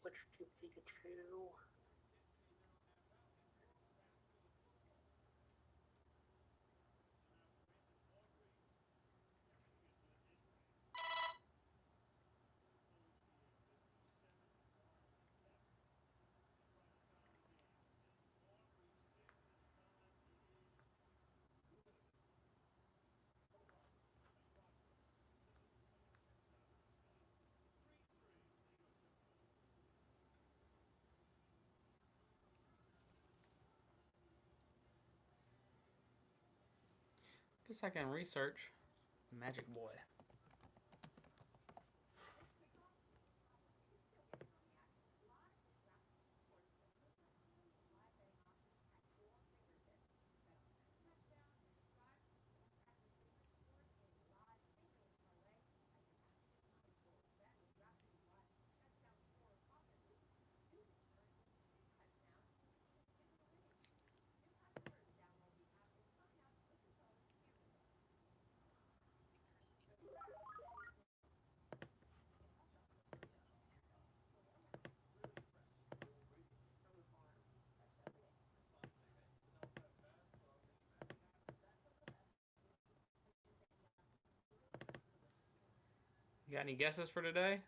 Switch to Pikachu. Guess I can research Magic Boy. You got any guesses for today?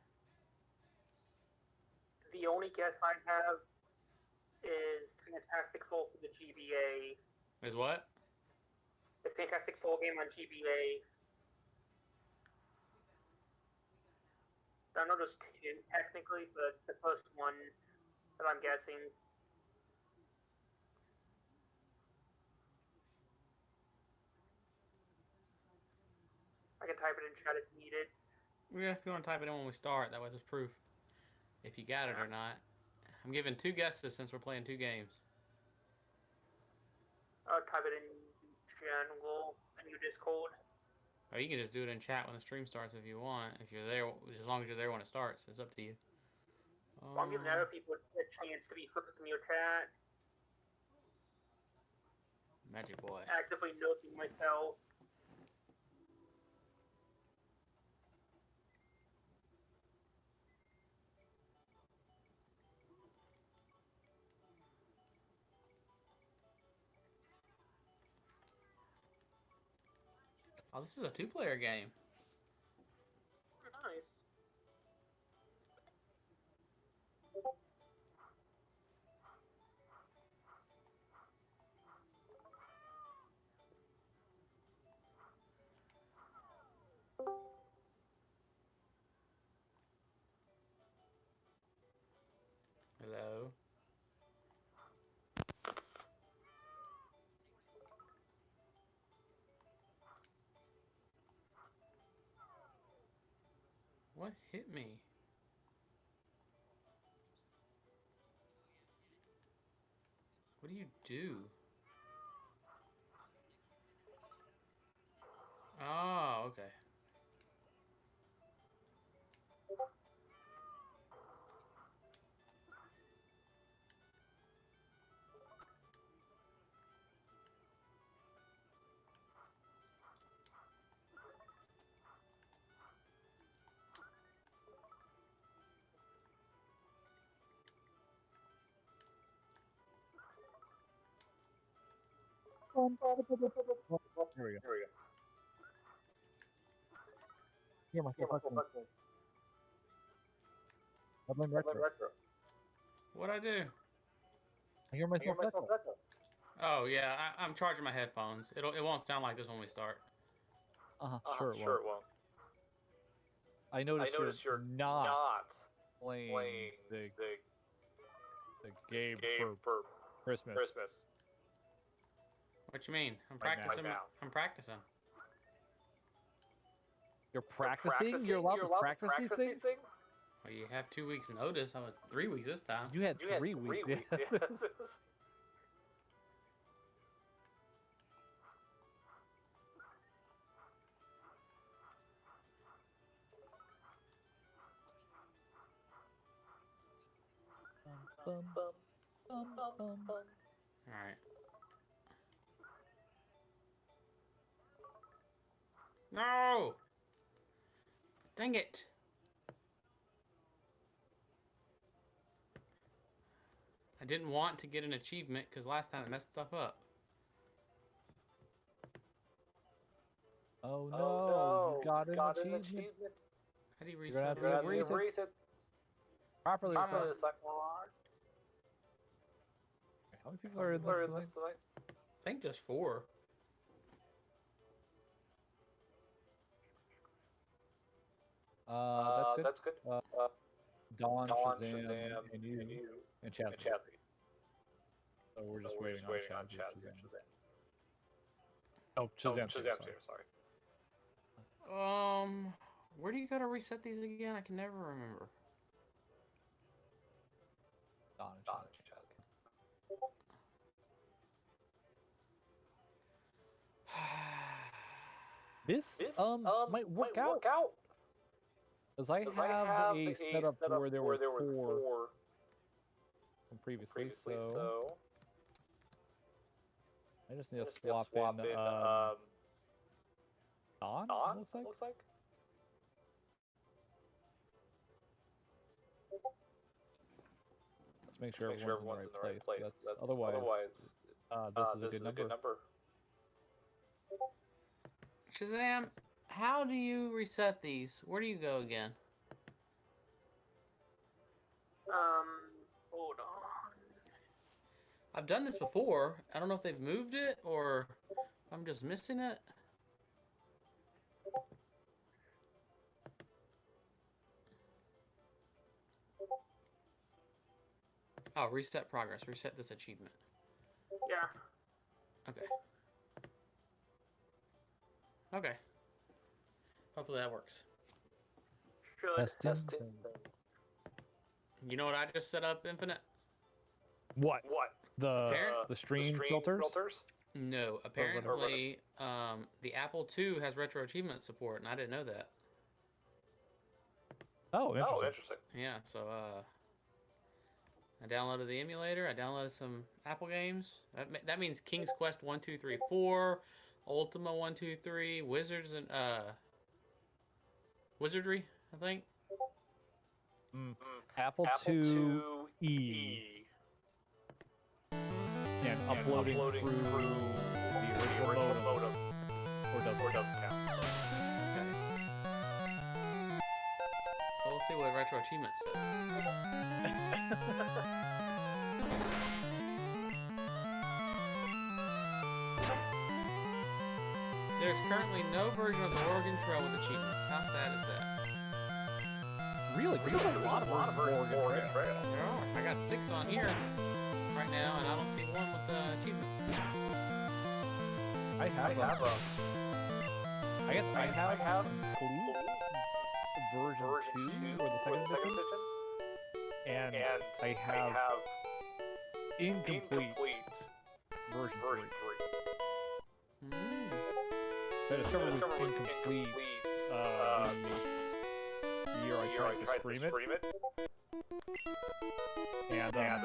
The only guess I have is Fantastic Four for the GBA. Is what? The Fantastic Four game on GBA. I know there's two technically, but it's the first one that I'm guessing. I can type it in chat if needed. Yeah, if you want to type it in when we start, that way there's proof. If you got it or not. I'm giving 2 guesses since we're playing 2 games. I'll type it in general in your Discord. Or you can just do it in chat when the stream starts if you want. If you're there, as long as you're there when it starts, it's up to you. I'm giving other people a chance to be first in your chat. Magic Boy. Actively noting myself. Oh, this is a 2-player game. Nice. Hello. What hit me? What do you do? Oh, okay. Here we go. Hear myself hustling. Dublin Retro. What'd I do? I hear myself echo. Oh yeah, I'm charging my headphones. It won't sound like this when we start. Sure it won't. I noticed you're not playing the game for Christmas. What you mean? I'm Right now. practicing. I'm practicing. You're practicing? You're allowed to practice these things? Well, you have 2 weeks notice. I was 3 weeks this time. You had 3 weeks. All right. No! Dang it! I didn't want to get an achievement because last time it messed stuff up. Oh no, you got an achievement. How do you You're reset? gonna have to reset properly. I'm gonna Reset. suck more. How many people are in this tonight? I think just 4. That's good. Dawn, Shazam, and you, and Chad. So we're just waiting on Chad. Oh, Shazam's here, sorry. Where do you go to reset these again? I can never remember. Dawn and Chad. This might work out. Because I have a setup where there were 4 from previously, so I just need to swap in Dawn, looks like. Let's make sure everyone's in the right place. Otherwise, this is a good number. Shazam, how do you reset these? Where do you go again? Hold on. I've done this before. I don't know if they've moved it or I'm just missing it. Oh, reset progress. Reset this achievement. Yeah. Okay. Okay. Hopefully that works. Testing. You know what I just set up, Infinite? What? The stream filters? No, apparently the Apple II has retro achievement support, and I didn't know that. Oh, interesting. Yeah, so I downloaded the emulator. I downloaded some Apple games. That means King's Quest 1, 2, 3, 4, Ultima 1, 2, 3, Wizards and Wizardry, I think. Apple IIe. And uploading through the original modem. Or doesn't count. Okay. Well, let's see what retro achievement says. There's currently no version of the Oregon Trail with achievements. How sad is that? Really? There's a lot of Oregon Trail. There are. I got 6 on here right now, and I don't see one with achievements. I guess I have complete version 2 or the second edition, and I have incomplete version 3. I discovered it was incomplete the year I tried to stream it. And got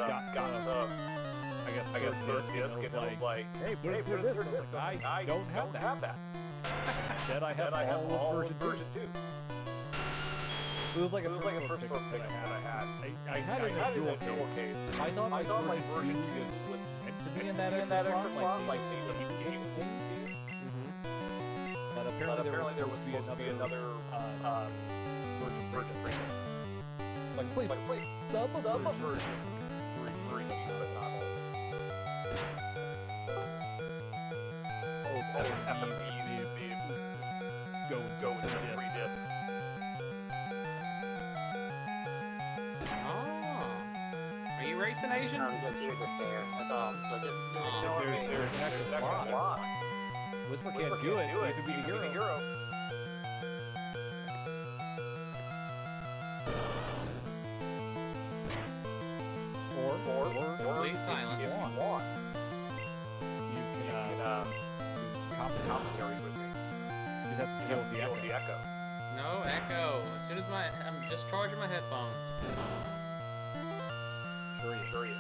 I guess first disc, and it was like, hey, put this. I don't have that. Instead, I have all of version 2. It was like a first thing that I had. I had it in a dual case. I thought my version 2 was meant to be in that extra slot, like the game thing. But apparently there would be another version 3. Like, please, some of the version 3, but not all. FMV, go into 3 discs. Oh. Are you racing, Asian? Just here, just there. There's an extra slot. Whisper can't do it. You could be the hero. Or complete silence. If you want, you can commentary with me. You just have to deal with the echo. No echo. As soon as I'm just charging my headphones. Sure he is.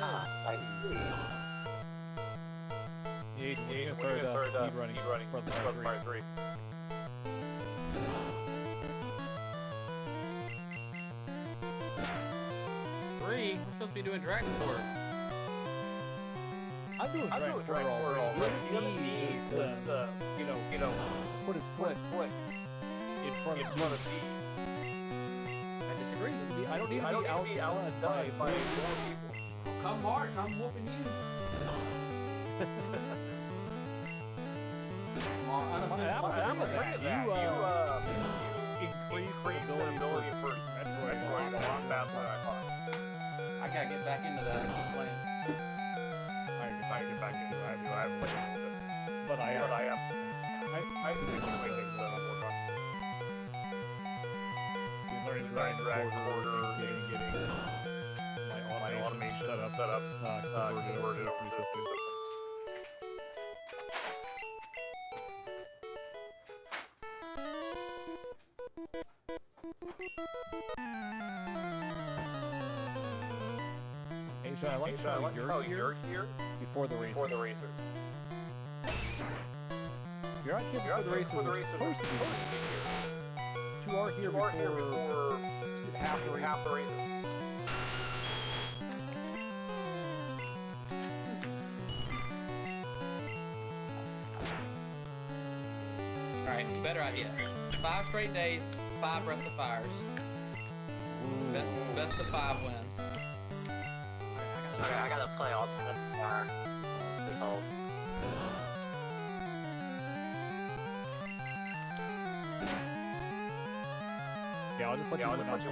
I see. Yeah, we're gonna start speed running for the Fire 3. me. We're supposed to be doing Dragon Tour. I'm doing Dragon Tour already. The other D is the, you know, put his foot in front of me. I disagree. I don't need to be outdone by more people. Come March, I'm whooping you. I'm afraid of that. You increase the ability for Metroid a lot faster than I thought. I gotta get back into that. I'm playing. I get back into it. I haven't played it a little bit. But I am. I think you might think that I'm working on. Learning drag order, getting my automation set up, converted over to system. Hey, I like how you're here before the racer. You're not here before the racer. You're supposed to be here. You are here before half the racer. Alright, better idea. 5 straight days, 5 Breath of Fires. Best of 5 wins. Okay, I gotta play Ultimate Fire. Result. Yeah, I'll just let you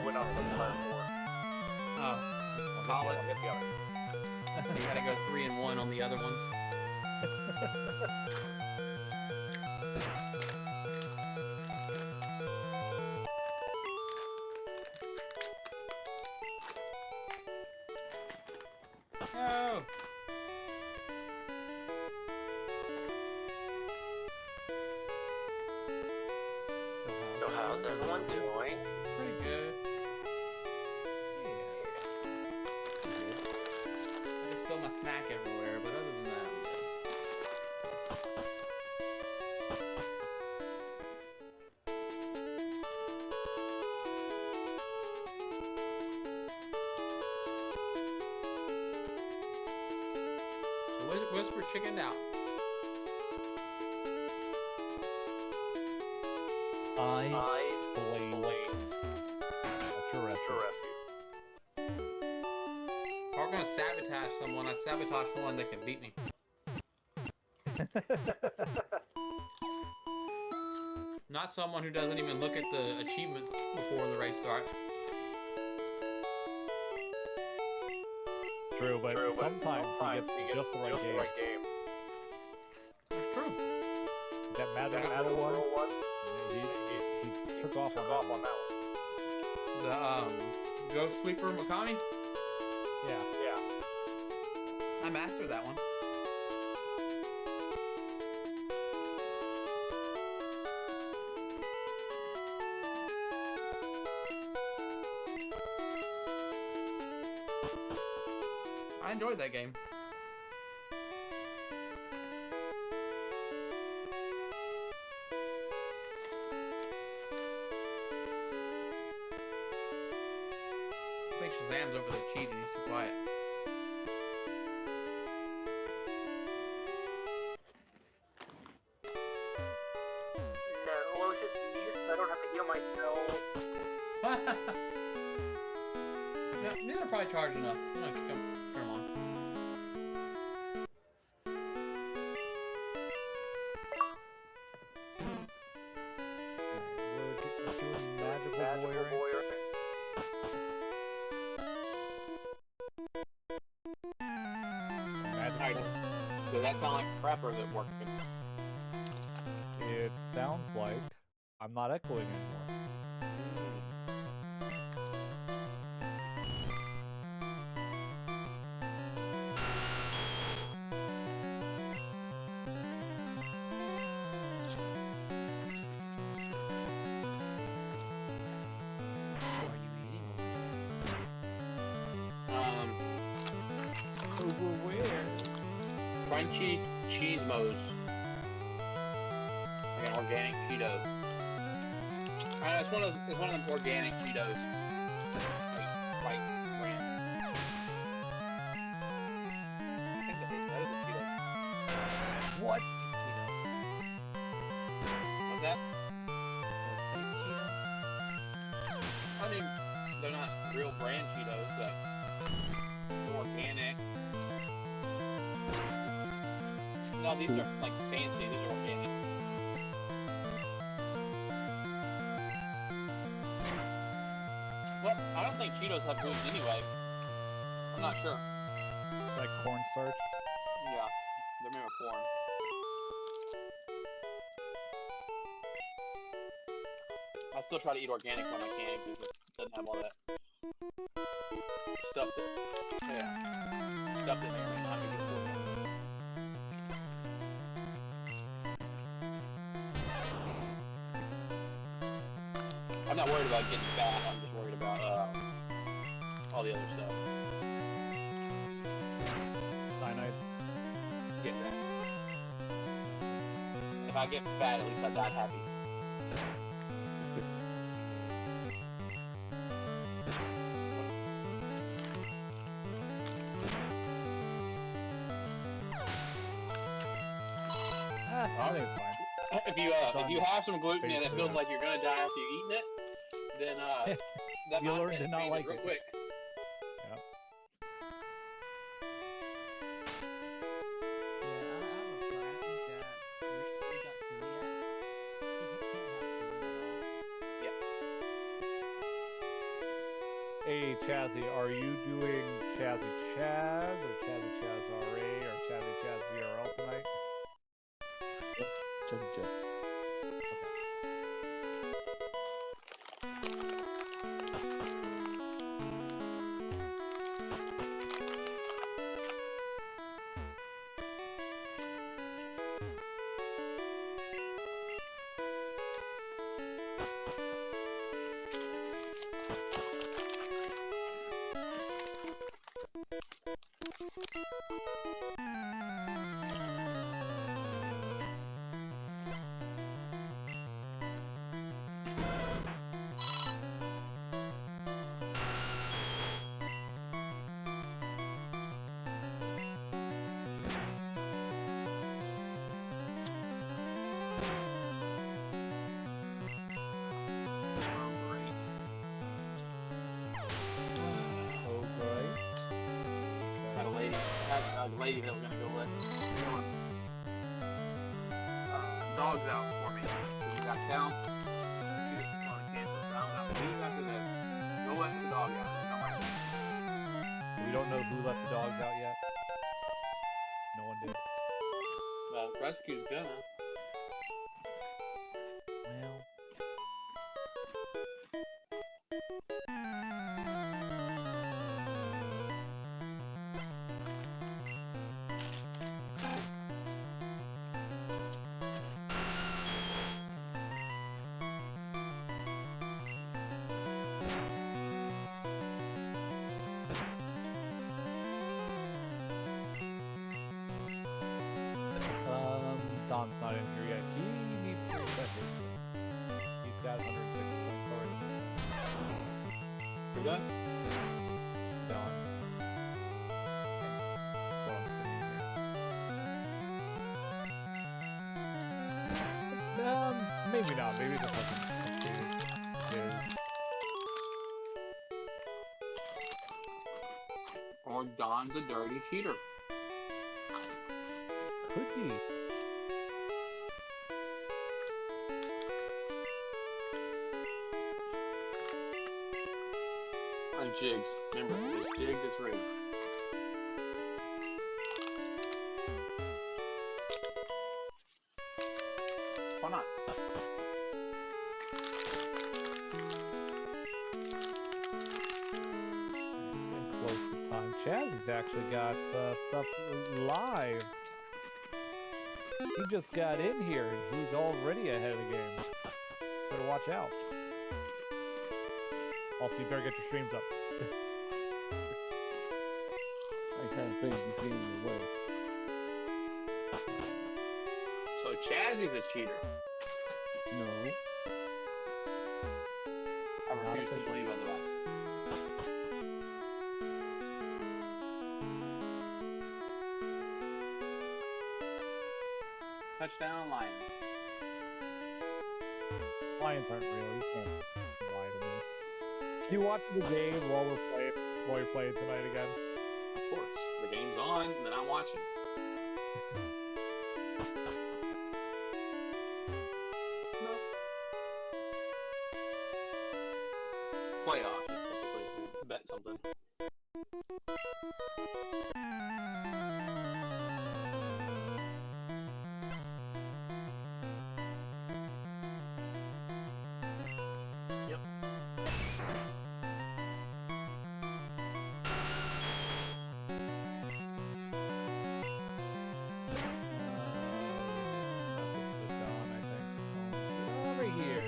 win off the platform. Oh, just call it. Get the other. You gotta go 3-1 on the other ones. No! So how's everyone doing? Pretty good. Yeah. I just spill my snack everywhere, but other than that, I'm good. So Whisper chickened out. I blame Retro If we're gonna sabotage someone, I sabotage someone that can beat me. Not someone who doesn't even look at the achievements before the race starts. True, but sometimes he gets just the right game. That's true. That Madden one, he took off on that one. The Ghost Sweeper Mikami? Yeah. I mastered that one. I enjoyed that game. I think Shazam's over there cheating, he's too quiet. No, well, it's just mute, so I don't have to heal myself. Yeah, these are probably charged enough. I'm gonna turn them on. We're doing magical boy. Alright, does that sound like crap or is it working? It sounds like I'm not echoing anymore. Over where? Crunchy Cheesemos. Like an organic Cheetos. It's one of them organic Cheetos. Like brand. What? What's that? I mean, they're not real brand Cheetos, but organic. No, these are like fancy. These are organic. Well, I don't think Cheetos have gluten anyway. I'm not sure. Like cornstarch? Yeah, they're made of corn. I still try to eat organic when I can because it doesn't have all that stuff that, stuff that may or may not be good for you. I'm not worried about getting fat. I'm just worried about all the other stuff. Cyanide. Get that. If I get fat, at least I died happy. I think it's fine. If you have some gluten and it feels like you're gonna die after you've eaten it, then that You'll mindset learn to not changes like real it. quick. Yep. Hey Chazzy, are you doing Chazzy Chaz or Chazzy Chaz RA or Chazzy Chaz VRL tonight? Just. Had a lady that was gonna go let dogs out for me. We got down. She was going to cancel. So I'm gonna leave after this. Go let the dog out. And come right back. We don't know who let the dogs out yet. No one did. Rescue's gonna. Well. Don's not in here yet. He needs to reset his. He's got 106 points already. Who does? Don. That's what I'm sitting here. Maybe not. Maybe it's a fucking updated. Or Don's a dirty cheater. Could be. And jigs. Remember, it's jigged, it's rigged. Why not? Close to time. Chazzy's actually got stuff live. He just got in here and he's already ahead of the game. Better watch out. Also, you better get your streams up. I can't finish this game as well. So Chazzy's a cheater. No. I refuse to believe otherwise. Touchdown, Lions. Lions aren't real. You can't lie to me. Do you watch the game while you're playing tonight again? Of course. The game's on, and then I'm watching. No. Playoffs, typically. Bet something. Yep. Over here.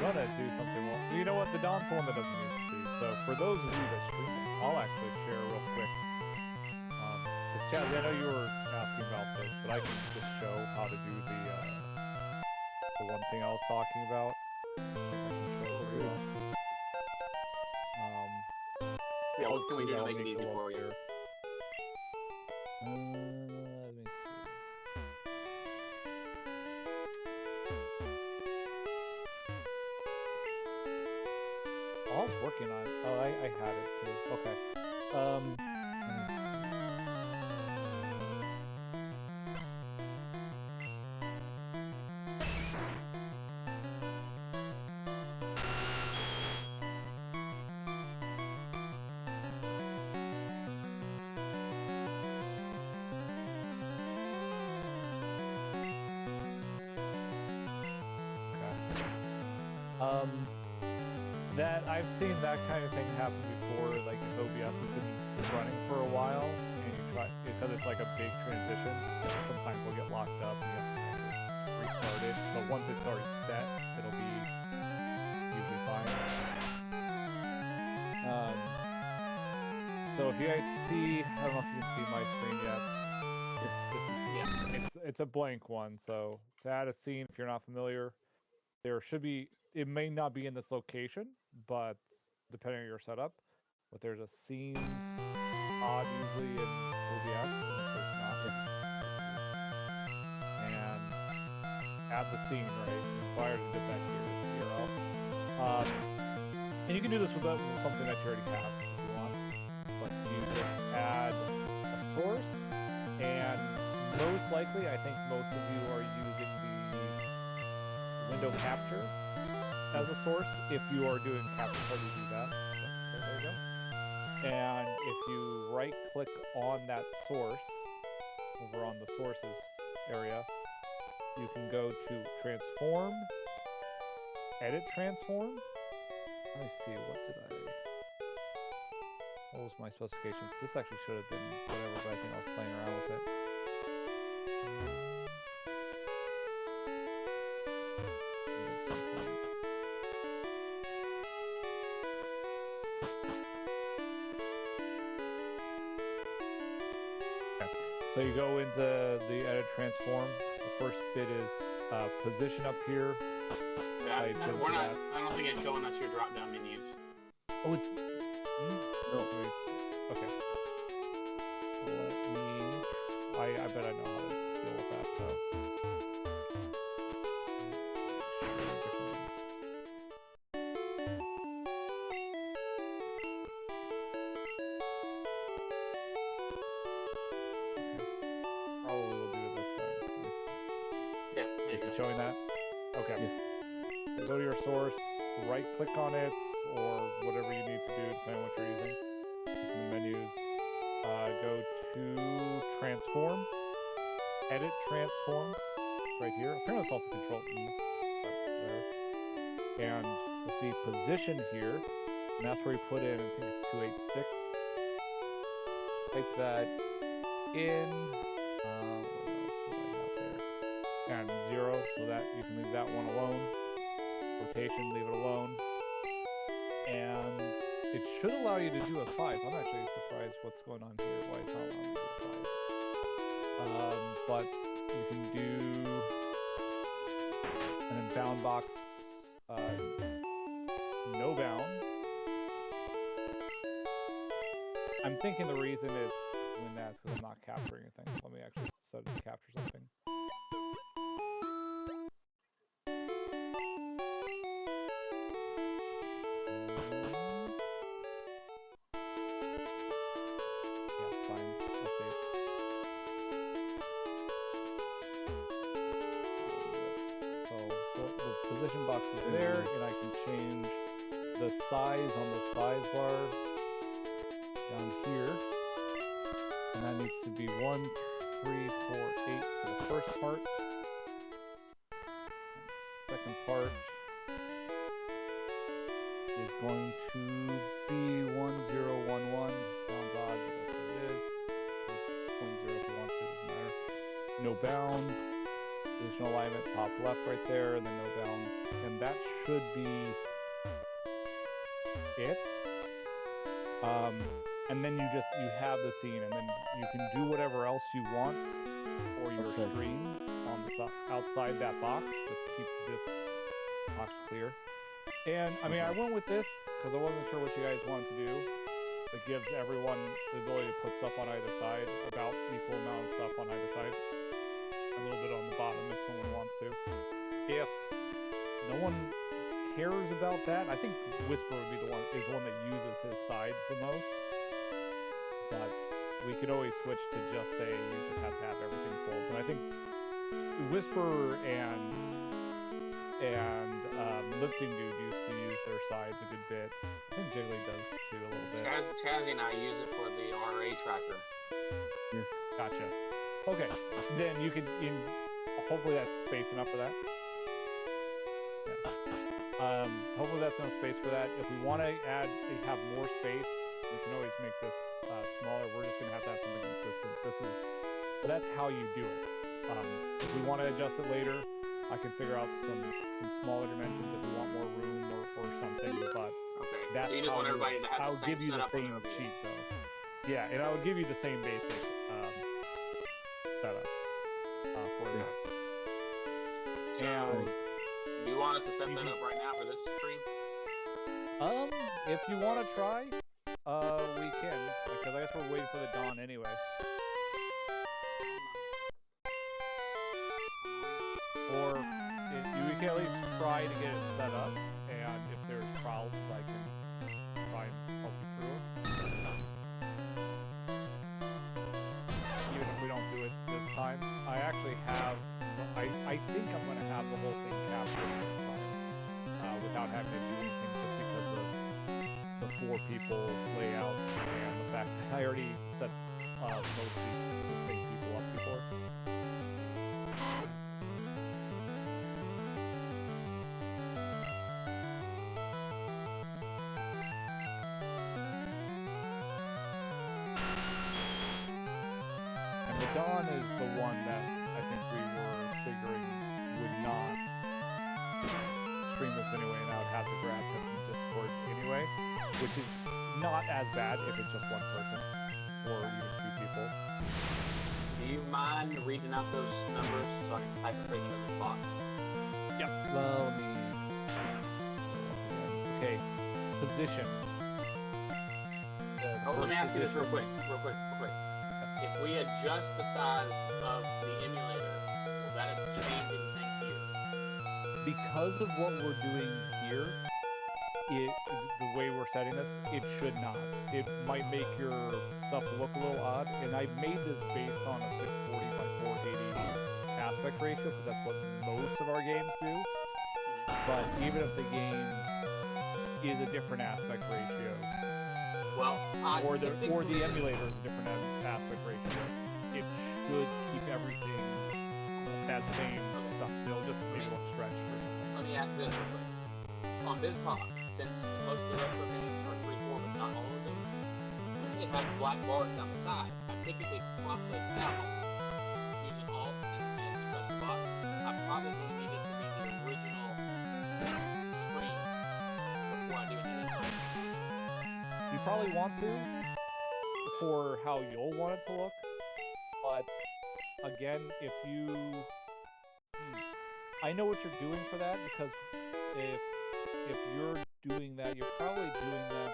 Gonna do something well. You know what? The Don's the one that doesn't need to see. So for those of you that stream it, I'll actually share real quick. Because Chad, I know you were asking about this, but I can just show how to do the one thing I was talking about. I think I can show it for you. Yeah, what can we do to make it easy for you? Let me see. I was working on. Oh, I had it too. Okay. Let me that I've seen that kind of thing happen before, like if OBS has been running for a while, and you try, because it's like a big transition, sometimes we'll get locked up and you have to restart it, but once it's already set, it'll be usually fine. So if you guys see, I don't know if you can see my screen yet, it's a blank one, so to add a scene, if you're not familiar, there should be, it may not be in this location, but depending on your setup, but there's a scene pod usually in OBS, and add the scene, right? So I already did that here, and you can do this with something that you already have if you want, but you just add a source, and most likely, I think most of you are using the window capture as a source. If you are doing capture card, you do that. Okay, there you go. And if you right click on that source over on the sources area, you can go to transform, edit transform. Let me see, what was my specifications? This actually should have been whatever, but I think I was playing around with it. So you go into the edit transform. The first bit is position up here. Yeah, I don't think it's showing us your drop down menus. Oh, it's no. Okay. Let me. I bet I know how to deal with that. So. Showing that? Okay. Yes. So go to your source, right click on it, or whatever you need to do depending on what you're using. In the menus, go to transform, edit transform, right here. Apparently it's also Control E, but there. And you'll see position here, and that's where you put in, I think it's 286. Type that in. And 0, so that you can leave that one alone. Rotation, leave it alone. And it should allow you to do a size. I'm actually surprised what's going on here, why it's not allowing me to do a size. But you can do an inbound box, no bounds. I'm thinking the reason it's doing that is because I'm not capturing anything. Let me actually set it to capture something. Yeah, fine. Update. So the position box is there, and I can change the size on the size bar down here. And that needs to be 1, 3, 4, 8 for the first part. Second part is going to be 1011. Sounds odd, but that's what it is. 0.0 if you want to, doesn't matter. No bounds. Positional alignment, top left right there, and then no bounds. And that should be it. And then you have the scene, and then you can do whatever else you want for your stream on the outside that box. Just keep this box clear. And I mean, I went with this because I wasn't sure what you guys wanted to do. It gives everyone the ability to put stuff on either side, about equal amount of stuff on either side. A little bit on the bottom if someone wants to. If no one cares about that, I think Whisper would be the one that uses his sides the most. But we could always switch to just say you just have to have everything full. But I think Whisper and Lifting Dude used to use their sides a good bit. I think Jiggly does too a little bit. Chazzy and I use it for the RA tracker. Yes. Gotcha. Okay, then you can, hopefully that's space enough for that. Yeah. Hopefully that's enough space for that. If we want to have more space, we can always make this smaller. We're just going to have something consistent. But that's how you do it. If we want to adjust it later, I can figure out some smaller dimensions if we want more room or something. But okay. that's so you just want everybody to have I'll the same give you the setup same sheet though. Yeah, and I would give you the same basic setup for that. So, And do you want us to set that up right now for this stream? if you want to try, we can, because I guess we're waiting for the dawn anyway. Or we can at least try to get it set up, and if there's problems, I can try and help you through it. Even if we don't do it this time, I actually have. I think I'm going to have the whole thing captured this time, without having to do anything, just because of the 4 people layout and the fact that I already set most of the same people up before. And the Dawn is the one that I think we were figuring would not stream this anyway, and I would have to grab him from Discord anyway, which is not as bad if it's just one person or even 2 people. Do you mind reading out those numbers so I can type it right into the box? Yep. Well, let me. Okay. Position. Let me ask you this real quick. If we adjust the size of the emulator, will that change anything here? Because of what we're doing here, the way we're setting this, it should not. It might make your stuff look a little odd, and I made this based on a 640 by 480 aspect ratio, because that's what most of our games do. But even if the game is a different aspect ratio, Well, or the emulator is a different aspect ratio, it should keep everything that same stuff. It'll just maybe look stretched or something. Let me ask this real quick. On BizHop, since most of the retro games are 3-4, but not all of them, it has black bars down the side. I typically crop those out using Alt and press the box. I probably need it to be the original screen before I do anything else. probably want to for how you'll want it to look. But again, if you, I know what you're doing for that, because if you're doing that, you're probably doing that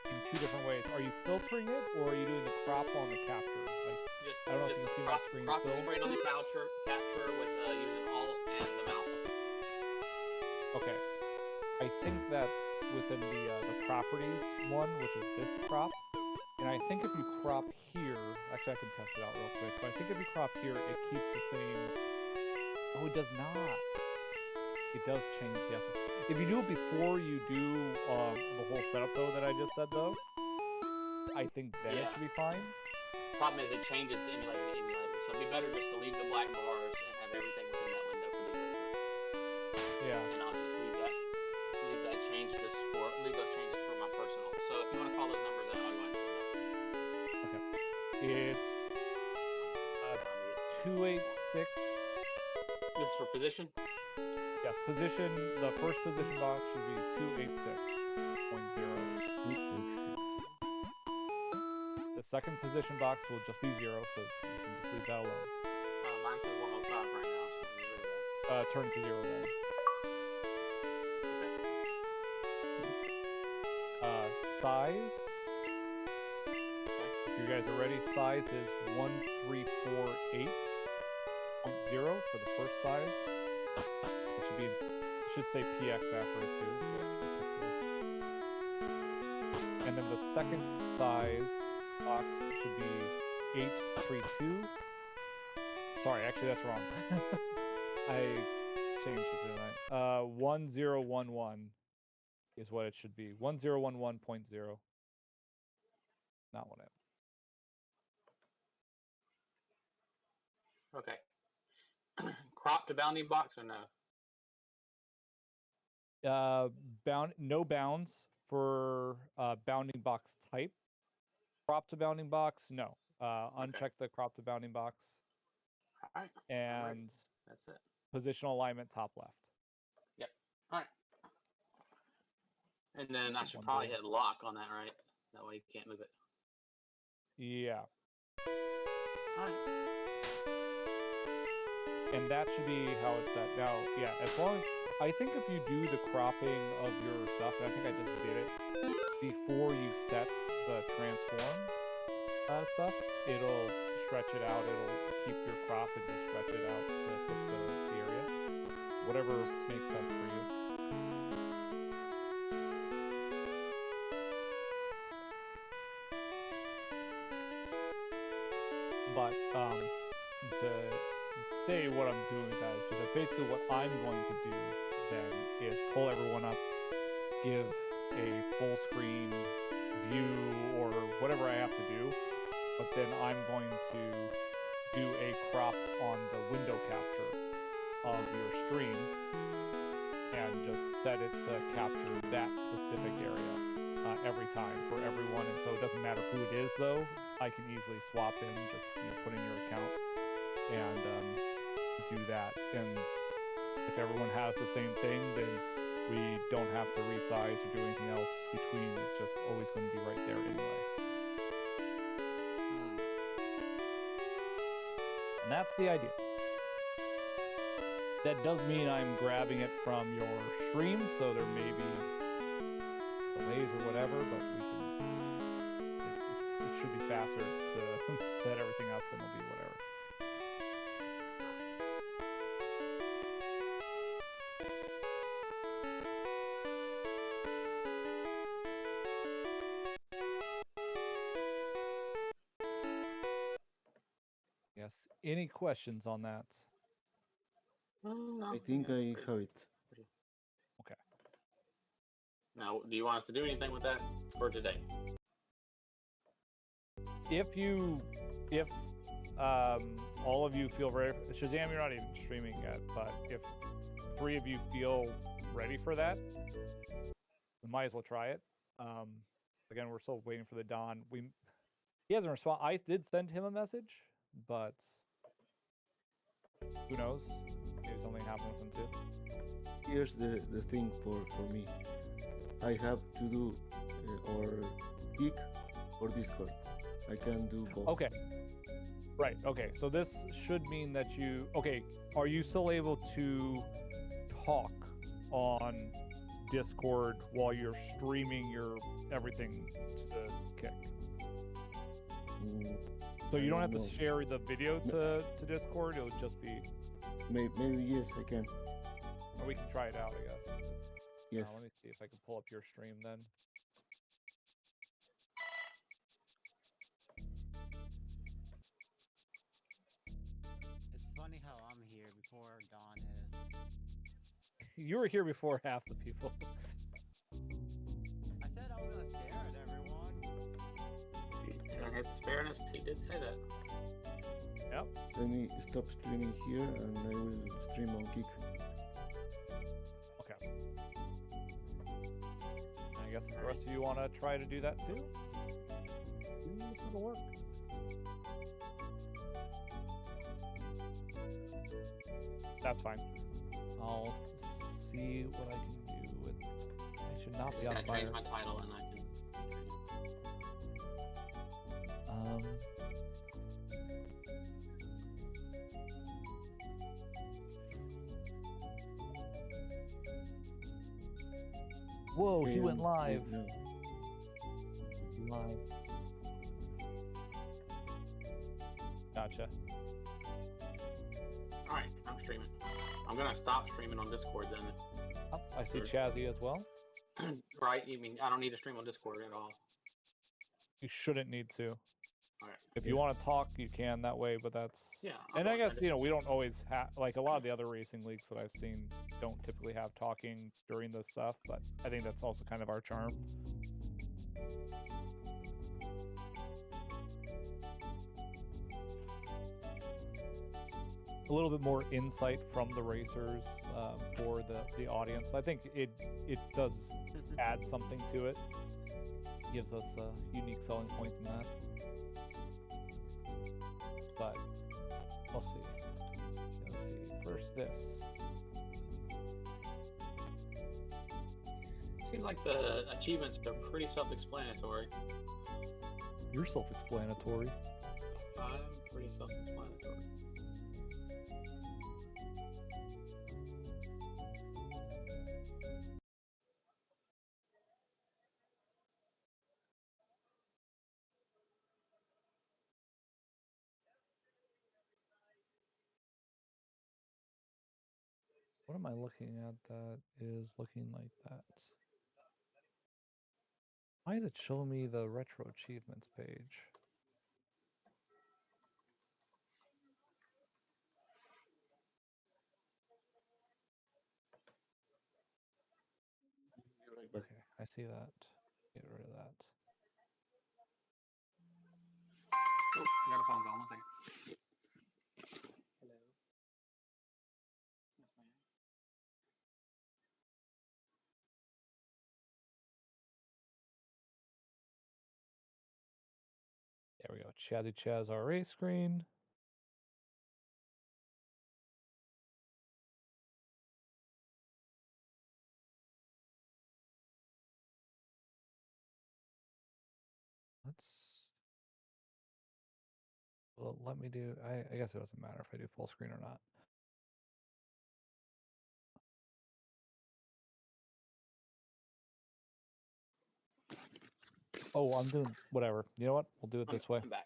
in two different ways. Are you filtering it, or are you doing the crop on the capture? Like, I don't know if you can see my screen crop still. straight on the capture with using Alt and the mouse. Okay. I think that's within the properties one, which is this crop. And I think if you crop here, actually I can test it out real quick, but I think if you crop here, it keeps the same. Oh, it does not. It does change, yes. If you do it before you do the whole setup, though, that I just said, though, I think then it should be fine. Problem is, it changes the emulator to emulator, so it'd be better just to leave the black bars and have everything within that window for the original. Yeah. And I'll just leave those changes for my personal. So if you want to call those numbers out, I'll go ahead and do that. Okay. It's 286. This is for position? Yeah, position, the first position box should be 286.0. The second position box will just be 0, so you can just leave that alone. Mine says 105 right now, so I'm gonna get rid of that. Turn it to 0 then. Size. If you guys are ready, size is 1348.0 for the first size. It should say PX after it too. And then the second size box should be 832. Sorry, actually that's wrong. I changed it tonight. 1011 is what it should be. 1011.0. Not 1M. Okay. Crop to bounding box or no? No bounds for bounding box type. Crop to bounding box, no. Uncheck the crop to bounding box. All right. And that's it. Positional alignment top left. Yep. All right. And then I should probably hit lock on that, right? That way you can't move it. Yeah. All right. And that should be how it's set. Now, yeah, as long as, I think if you do the cropping of your stuff, and I think I just did it, before you set the transform stuff, it'll stretch it out, it'll keep your crop and just stretch it out to fit the area. Whatever makes sense for you. But to say what I'm doing with that is because basically what I'm going to do then is pull everyone up, give a full screen view or whatever I have to do, but then I'm going to do a crop on the window capture of your stream and just set it to capture that specific area every time for everyone, and so it doesn't matter who it is though. I can easily swap in, just put in your account and do that. And if everyone has the same thing, then we don't have to resize or do anything else between. It's just always going to be right there anyway. And that's the idea. That does mean I'm grabbing it from your stream, so there may be delays or whatever, but we can. It should be faster to set everything up than it'll be whatever. Yes. Any questions on that? No, I think I have it. Okay. Now, do you want us to do anything with that for today? If all of you feel ready, Shazam, you're not even streaming yet, but if 3 of you feel ready for that, we might as well try it. Again, we're still waiting for the Don. He hasn't responded. I did send him a message, but who knows? Maybe something happened with him too. Here's the thing for me. I have to do or Kick or Discord. I can do both. Okay. Right. Okay. So this should mean that you. Okay. Are you still able to talk on Discord while you're streaming your everything to Kick? So you don't have to No. share the video to Discord. It'll just be. Maybe yes, I can. Or we can try it out, I guess. Yes. Let me see if I can pull up your stream then. It's funny how I'm here before Dawn is. You were here before half the people. I said I was gonna stare at everyone. In his fairness, he did say that. Yep. Let me stop streaming here and I will stream on Kick. Okay. I guess if the rest of you want to try to do that too, it'll work. That's fine. I'll see what I can do with. I should not I'm be just on gonna change fire. my title and I can. Whoa, he went And- live. yeah. Live. Gotcha. Alright, I'm streaming. I'm gonna stop streaming on Discord then. Oh, I see Sure. Chazzy as well. Right? You mean I don't need to stream on Discord at all? You shouldn't need to. Alright. If you want to talk, you can that way, but that's. Yeah. And I I'll- guess, we don't always have, like, a lot of the other racing leagues that I've seen don't typically have talking during this stuff, but I think that's also kind of our charm. A little bit more insight from the racers for the audience. I think it does add something to it. Gives us a unique selling point in that. But we'll see. Let's see. First, this. Seems like the achievements are pretty self-explanatory. You're self-explanatory. I'm pretty self-explanatory. What am I looking at that is looking like that? Why is it showing me the retro achievements page? Be right back. Okay, I see that. Get rid of that. Oh, I got a phone call. 1 second. Hello. Yes, ma'am. There we go. Chazzy Chaz RA screen. Well, let me do. I guess it doesn't matter if I do full screen or not. Oh, I'm doing whatever. You know what? We'll do it this way. I'm back.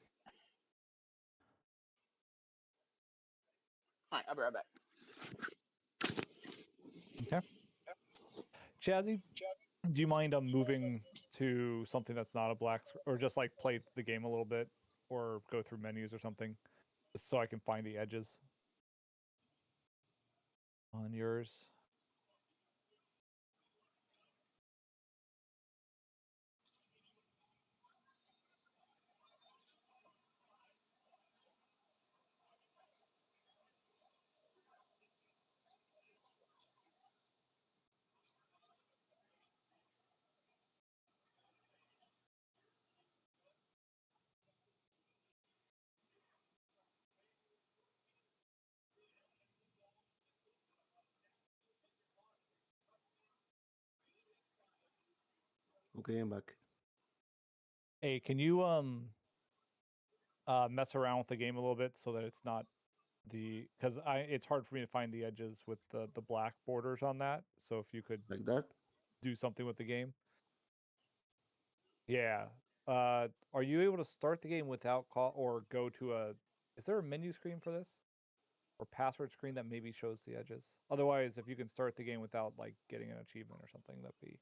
Alright, I'll be right back. Okay. Chazzy, do you mind moving to something that's not a black or just like play the game a little bit or go through menus or something just so I can find the edges on yours? Okay, I'm back. Hey, can you mess around with the game a little bit so that it's not because it's hard for me to find the edges with the black borders on that. So if you could Like that? do something with the game. Yeah. Are you able to start the game without call or go to a? Is there a menu screen for this, or password screen that maybe shows the edges? Otherwise, if you can start the game without like getting an achievement or something, that'd be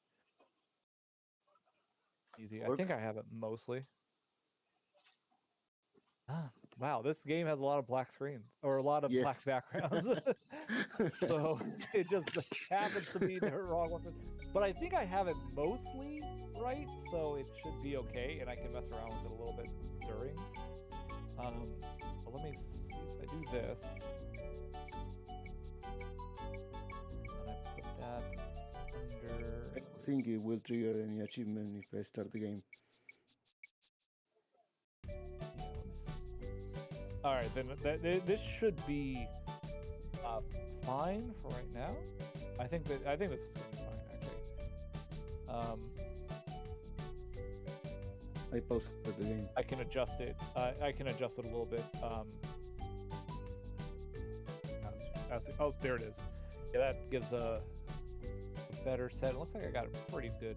easy. I Work? think I have it mostly. Ah, wow, this game has a lot of black screens or a lot of black Yes. backgrounds. So it just happens to be the wrong one. But I think I have it mostly right, so it should be okay, and I can mess around with it a little bit during. But let me see if I do this. And I put that under. I don't think it will trigger any achievement if I start the game. All right, then this should be fine for right now. I think this is gonna be fine actually. I paused the game. I can adjust it. I can adjust it a little bit. Oh, there it is. Yeah, that gives a better set. It looks like I got it pretty good.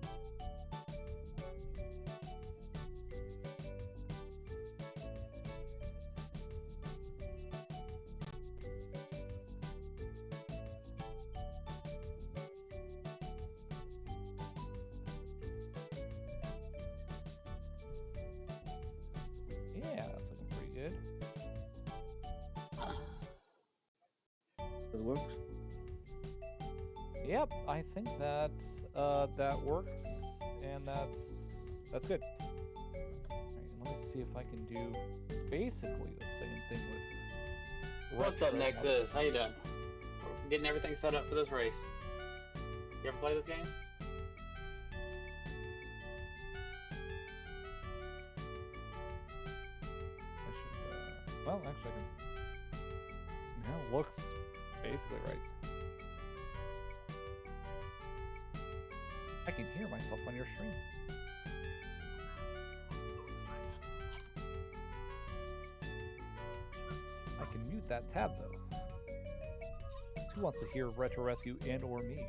Yeah, that's looking pretty good. That works? Yep, I think that that works, and that's good. All right, let me see if I can do basically the same thing with. What's up, retro. Nexus? How you doing? Getting everything set up for this race. You ever play this game? I should, well, actually, I can. Yeah, looks basically right. I can hear myself on your stream. I can mute that tab though. Who wants to hear Retro Rescue and or me?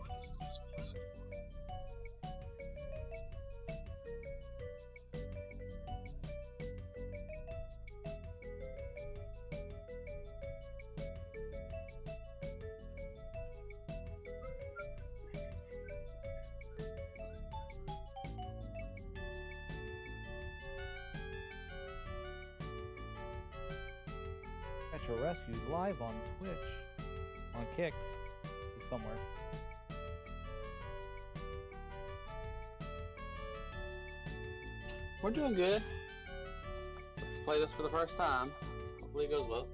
Retro Rescue live on Twitch, on Kick, somewhere. We're doing good. Play this for the first time. Hopefully it goes well.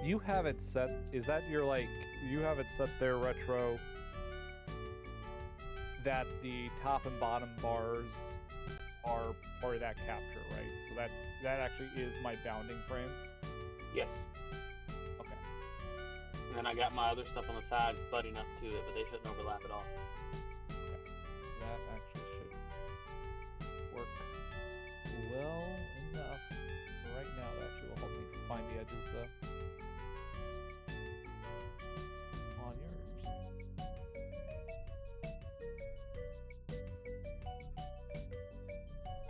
You have it set. Is that your like? You have it set there, Retro. That the top and bottom bars are part of that capture, right? So that actually is my bounding frame. Yes. Okay. And then I got my other stuff on the sides butting up to it, but they shouldn't overlap at all. Okay. That actually should work well enough. Right now, that actually will help me find the edges though. On yours.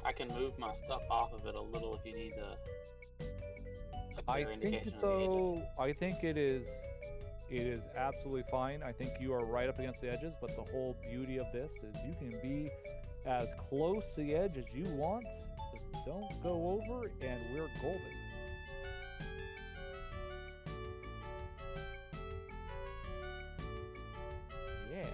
I can move my stuff off of it a little if you need a I clear think indication of the though, edges. I think it is absolutely fine. I think you are right up against the edges, but the whole beauty of this is you can be as close to the edge as you want. Just don't go over, and we're golden. Yeah.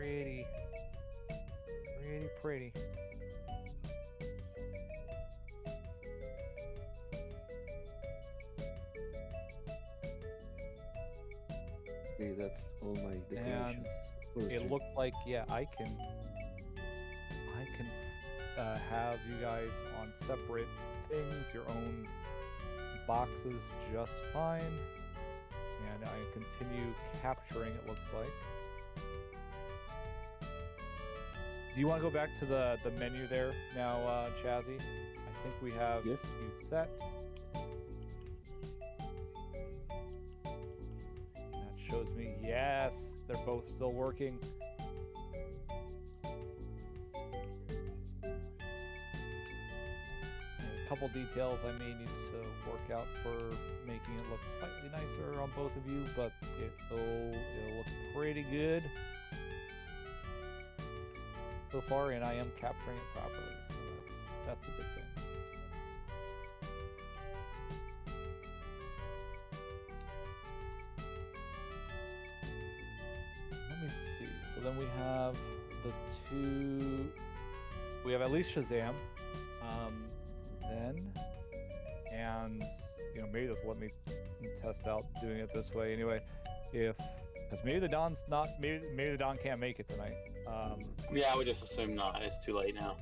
pretty. Pretty. Okay, that's all my decorations. for the It stream. looks like, yeah, I can have you guys on separate things, your own boxes, just fine. And I continue capturing, it looks like. Do you want to go back to the menu there now, Chazzy? I think we have Yes. you set. That shows me, yes, they're both still working. And a couple details I may need to work out for making it look slightly nicer on both of you, but it'll look pretty good so far, and I am capturing it properly, so that's the big thing. Let me see. So then we have the two. We have at least Shazam, then, and maybe just let me test out doing it this way anyway. Because maybe the Don's not. Maybe the Don can't make it tonight. Yeah, I would just assume not. It's too late now.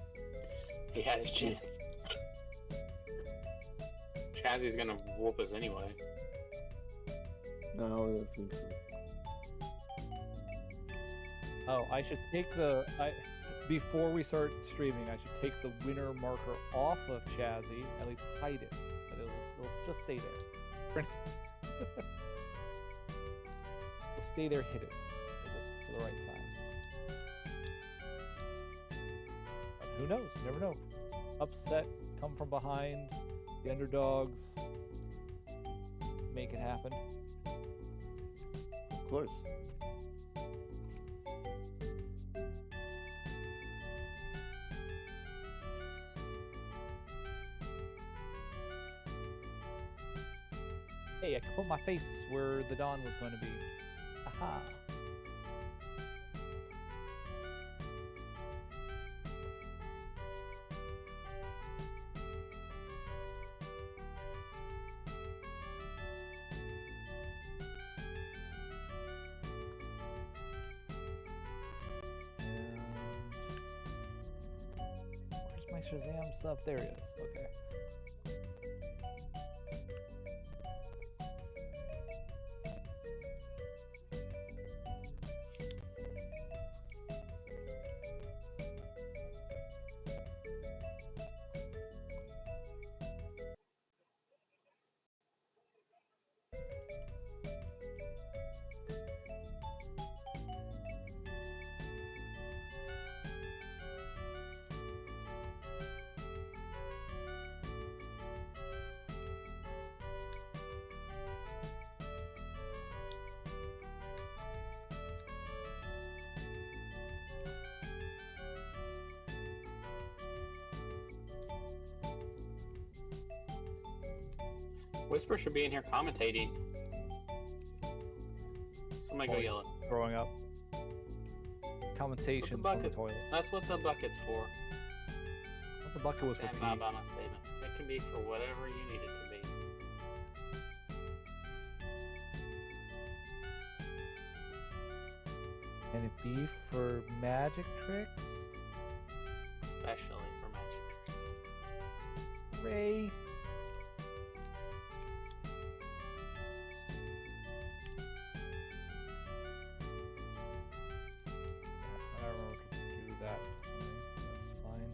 He had his chance. Chazzy's gonna whoop us anyway. No, I don't think so. Oh, I should take before we start streaming, I should take the winner marker off of Chazzy, at least hide it, but it'll just stay there. It'll stay there hidden for the right time. But who knows? You never know. Upset, come from behind, the underdogs, make it happen. Of course. Hey, I can put my face where the Dawn was going to be. Aha. Where's my Shazam stuff? There it is. Okay. Whisper should be in here commentating. Somebody go Oh, yell it's it. Growing up. Commentation from the bucket? toilet. That's what the bucket's for. The bucket was for Stand pee. by my statement. It can be for whatever you need it to be. Can it be for magic tricks? Especially for magic tricks. Ray. I don't remember to do that. That's fine.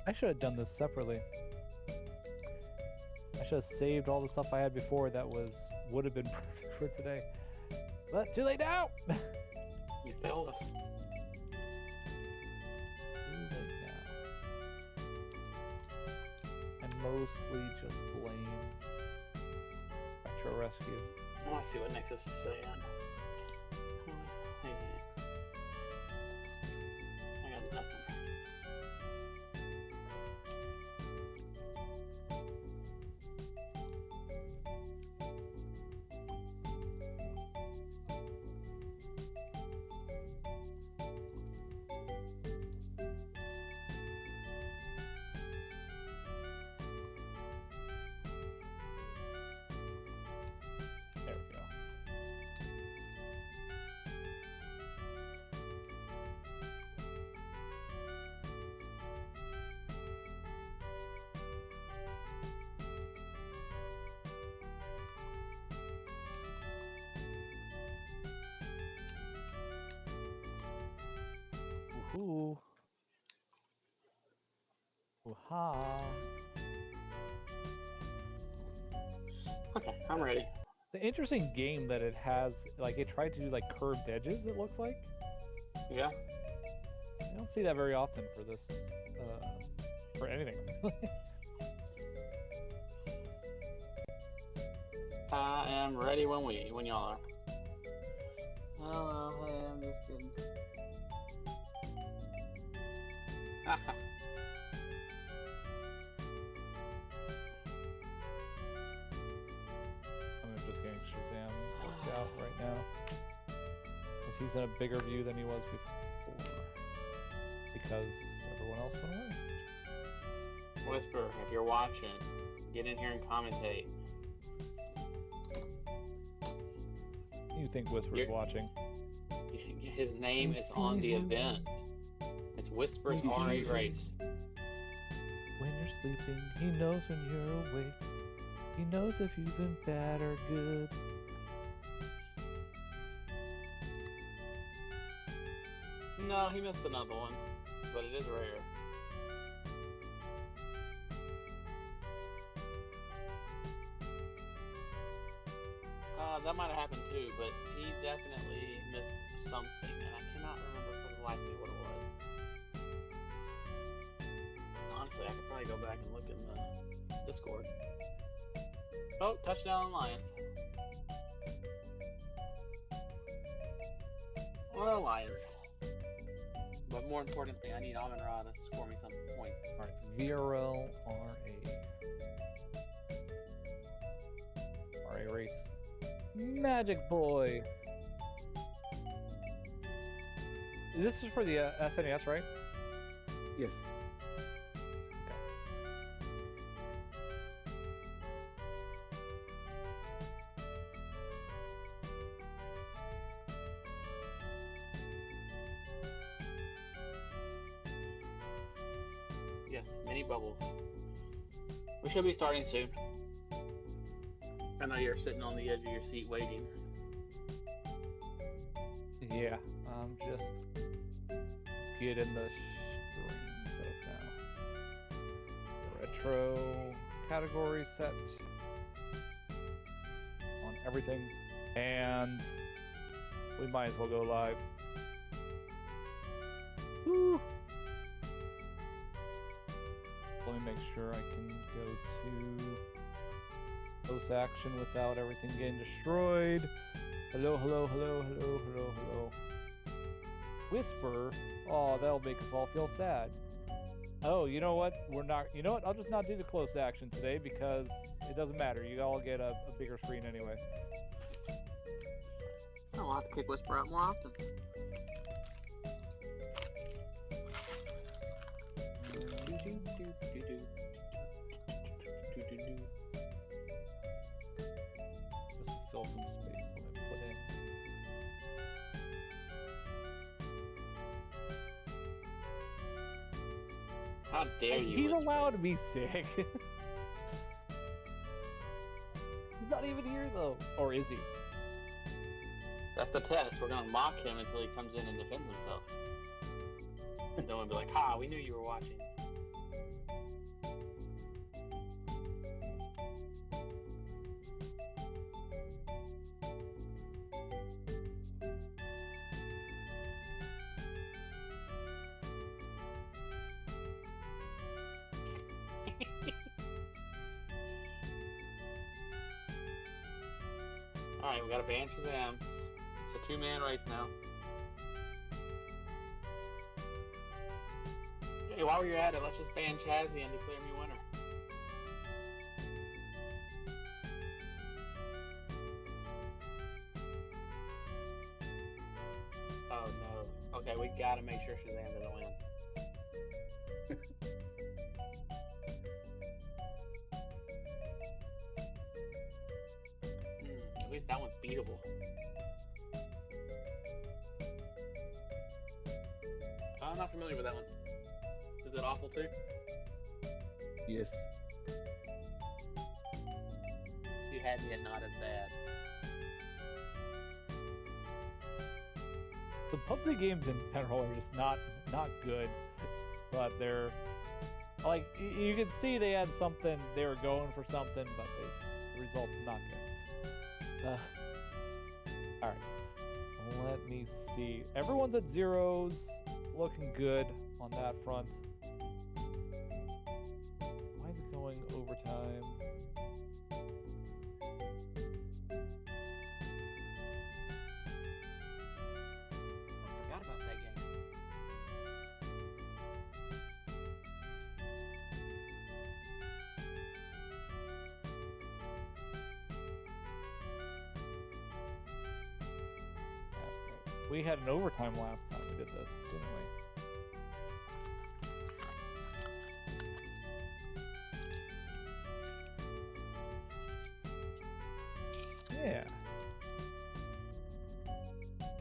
I should have done this separately. I should have saved all the stuff I had before that would have been perfect for today. But too late now! You failed us. Too late now. And mostly just blame Retro Rescue. I want to see what Nexus is saying. I got nothing. Ooh. Ooh-ha. Okay, I'm ready. It's an interesting game that it has, like, it tried to do, like, curved edges, it looks like. Yeah. I don't see that very often for this, for anything. I am ready when y'all are. Oh, hey, I'm just kidding. I'm just getting Shazam worked out right now. 'Cause he's in a bigger view than he was before. Because everyone else went away. Whisper, if you're watching, get in here and commentate. You think Whisper's You're- watching? His name is on the event. It's Whisper's RA Race. When you're sleeping, he knows when you're awake. He knows if you've been bad or good. No, he missed another one, but it is rare. That might have happened too, but he definitely missed something, and I cannot remember for the life of me what it was. Honestly, I could probably go back and look in the Discord. Oh, touchdown Lions. Well, Lions. But more importantly, I need Amon Ra to score me some points. Alright, VRL RA. RA race. Magic Boy! This is for the SNES, right? Yes. Yes, mini bubbles. We should be starting soon. I know you're sitting on the edge of your seat waiting. Yeah, I'm just getting the stream set up now. Retro category set on everything, and we might as well go live. Woo! Let me make sure I can go to post action without everything getting destroyed. Hello, hello, hello, hello, hello, hello. Whisper? Oh, that'll make us all feel sad. Oh, you know what? We're not. You know what? I'll just not do the close action today because it doesn't matter. You all get a bigger screen anyway. I'll have to kick Whisper out more often. Just to fill some space, let me put in. How dare you? He's Whisper. allowed to be sick. He's not even here though. Or is he? That's the test. We're gonna mock him until he comes in and defends himself. And then we'll be like, "Ha, we knew you were watching." Alright, we gotta ban Shazam. It's a two-man race now. Hey, while you're at it, let's just ban Chazzy and declare me winner. Oh no. Okay, we gotta make sure Shazam doesn't win. At least that one's beatable. I'm not familiar with that one. Is it awful too? Yes. You had me at not as bad. the PUBG games in general are just not good, but they're like you can see they had something, they were going for something, but the results not good. All right, let me see. Everyone's at zeros, looking good on that front. Why is it going overtime? I forgot about that game. We had an overtime last time we did this, didn't we? Yeah.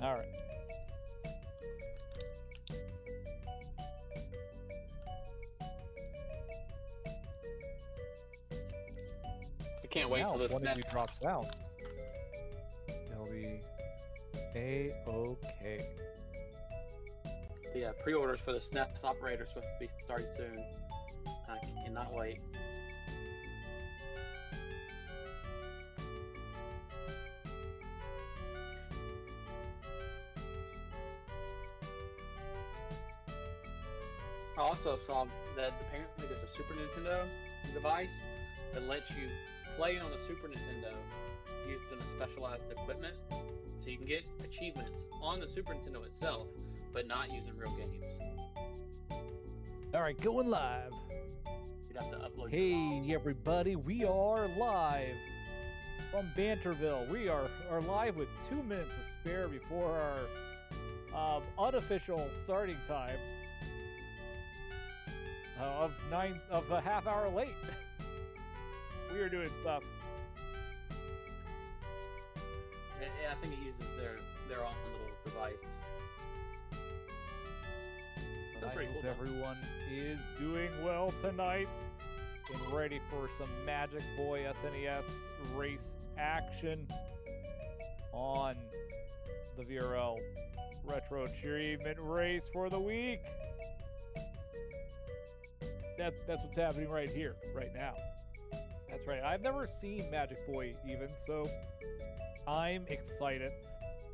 All right. I can't wait Now, till if this one of you SNES. drops out, it'll be A-okay. The pre-orders for the SNES operator are supposed to be starting soon. I cannot wait. I also saw that apparently there's a Super Nintendo device that lets you play on a Super Nintendo using a specialized equipment, so you can get achievements on the Super Nintendo itself, but not using real games. All right, going live. You'd have to upload. Hey, your files. everybody, we are live from Banterville. We are live with 2 minutes to spare before our unofficial starting time of a half hour late. We are doing stuff. I think it uses their own little device. But I pretty hope cool, though. everyone is doing well tonight and ready for some Magic Boy SNES race action on the VRL Retro Achievement Race for the week. That's what's happening right here, right now. That's right. I've never seen Magic Boy even, so I'm excited.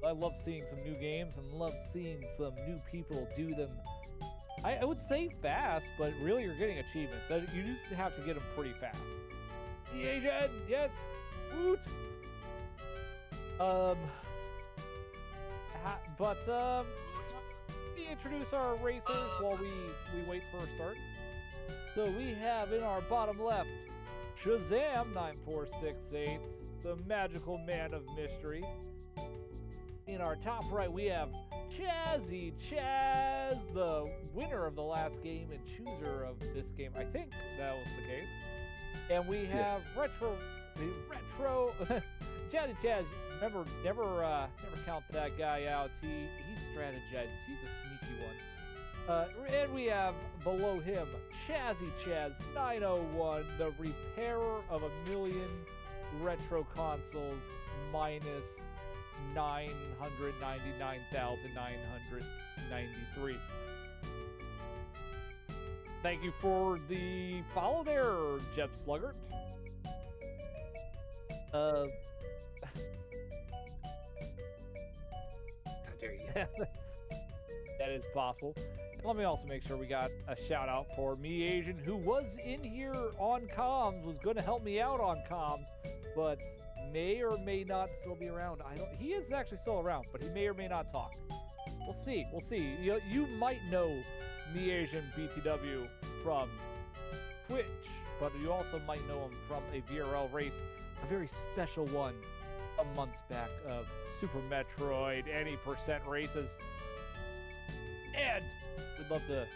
I love seeing some new games and love seeing some new people do them. I would say fast, but really you're getting achievements. You just have to get them pretty fast. The Asian, yes, woot. We introduce our racers while we wait for a start. So we have in our bottom left, Shazam 9468, the magical man of mystery. In our top right, we have Chazzy Chaz, the winner of the last game and chooser of this game. I think that was the case. And we have Retro Chazzy Chaz. Never count that guy out. He strategizes. He's a sneaky one. And we have below him Chazzy Chaz 901, the repairer of 1,000,000 retro consoles minus 999,993. Thank you for the follow there, Jeb Sluggert. How dare you? That is possible. And let me also make sure we got a shout out for Me Asian, who was in here on comms, was going to help me out on comms, but may or may not still be around. He is actually still around, but he may or may not talk. We'll see. You might know Me Asian BTW from Twitch, but you also might know him from a VRL race, a very special one a months back of Super Metroid any % races. And we'd love to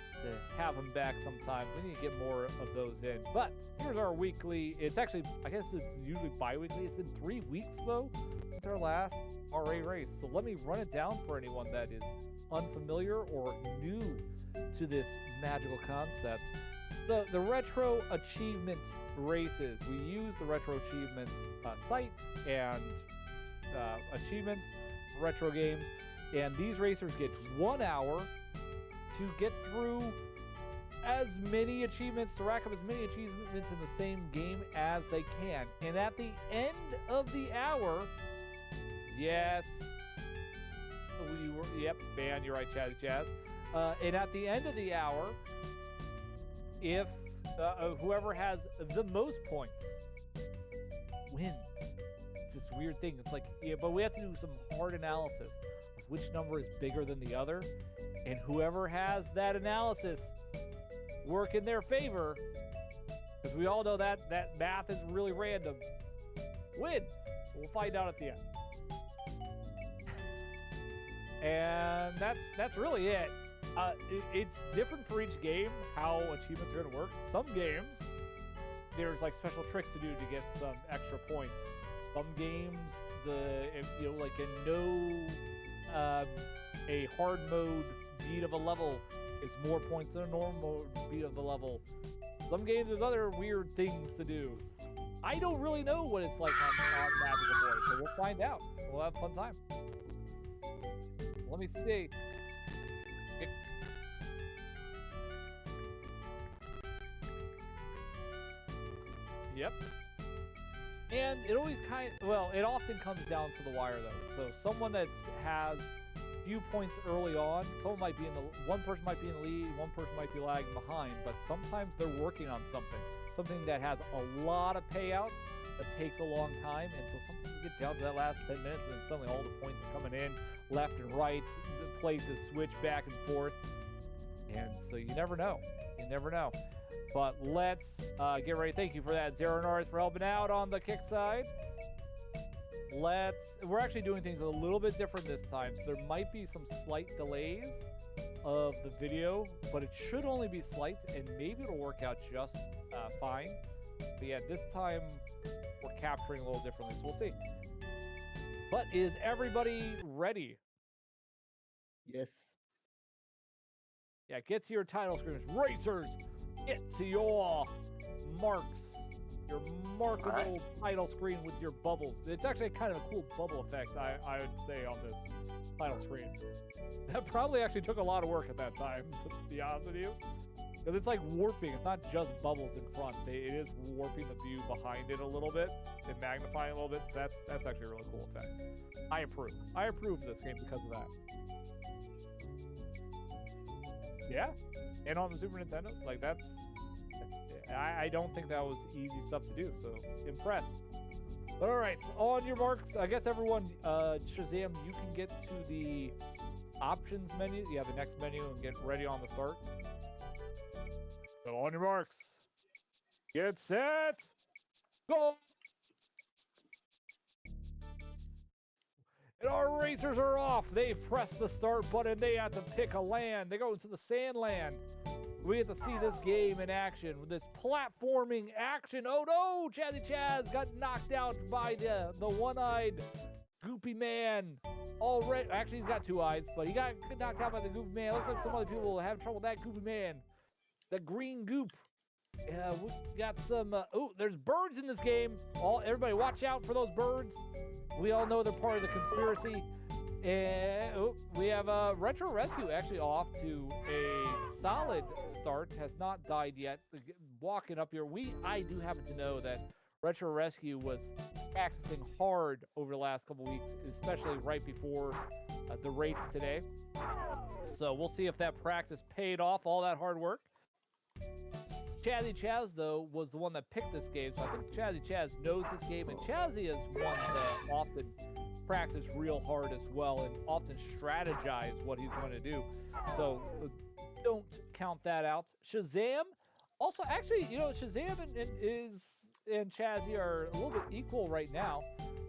have him back sometime. We need to get more of those in. But here's our weekly. It's actually, I guess it's usually bi-weekly. It's been 3 weeks, though, since our last RA race. So let me run it down for anyone that is unfamiliar or new to this magical concept. The Retro Achievement races. We use the Retro Achievements site and achievements, retro games. And these racers get 1 hour to get through as many achievements, to rack up as many achievements in the same game as they can. And at the end of the hour, yes, yep, man, you're right, Chazzy Chaz. And at the end of the hour, if whoever has the most points wins. It's this weird thing. It's like, yeah, but we have to do some hard analysis of which number is bigger than the other, and whoever has that analysis work in their favor, because we all know that math is really random, wins. We'll find out at the end. And that's really it. It's different for each game how achievements are going to work. Some games, there's like special tricks to do to get some extra points. Some games, like a hard mode beat of a level is more points than a normal beat of the level. Some games, there's other weird things to do. I don't really know what it's like on Magical Boy, so we'll find out. We'll have a fun time. Let me see. Yep. And it always it often comes down to the wire though. So someone that has few points early on, one person might be in the lead, one person might be lagging behind, but sometimes they're working on something that has a lot of payouts that takes a long time, and so sometimes you get down to that last 10 minutes and then suddenly all the points are coming in left and right, the places switch back and forth, and so you never know. But let's get ready. Thank you for that, Zero Norris, for helping out on the kick side. We're actually doing things a little bit different this time, so there might be some slight delays of the video, but it should only be slight, and maybe it'll work out just fine. But yeah, this time we're capturing a little differently, so we'll see. But is everybody ready? Yes. Yeah, get to your title screens. Racers, get to your marks. Your markable title screen with your bubbles. It's actually kind of a cool bubble effect, I would say, on this title screen. That probably actually took a lot of work at that time, to be honest with you. Because it's like warping. It's not just bubbles in front. It is warping the view behind it a little bit and magnifying a little bit. So that's actually a really cool effect. I approve. I approve this game because of that. Yeah. And on the Super Nintendo, like I don't think that was easy stuff to do, so impressed. But all right, on your marks, I guess everyone, Shazam, you can get to the options menu. Yeah, the next menu, and get ready on the start. So on your marks, get set, go! And our racers are off. They've pressed the start button. They have to pick a land. They go into the sand land. We get to see this game in action with this platforming action. Oh no, Chazzy Chaz got knocked out by the one-eyed goopy man. Already, actually he's got two eyes, but he got knocked out by the goopy man. Looks like some other people have trouble with that goopy man. The green goop. We got some, there's birds in this game. Everybody watch out for those birds. We all know they're part of the conspiracy. And we have Retro Rescue actually off to a solid start. Has not died yet. Walking up here, I do happen to know that Retro Rescue was practicing hard over the last couple weeks, especially right before the race today. So we'll see if that practice paid off, all that hard work. Chazzy Chaz, though, was the one that picked this game, so I think Chazzy Chaz knows this game, and Chazzy is one that often practice real hard as well and often strategize what he's going to do. So don't count that out. Shazam, also, actually, Shazam and Chazzy are a little bit equal right now.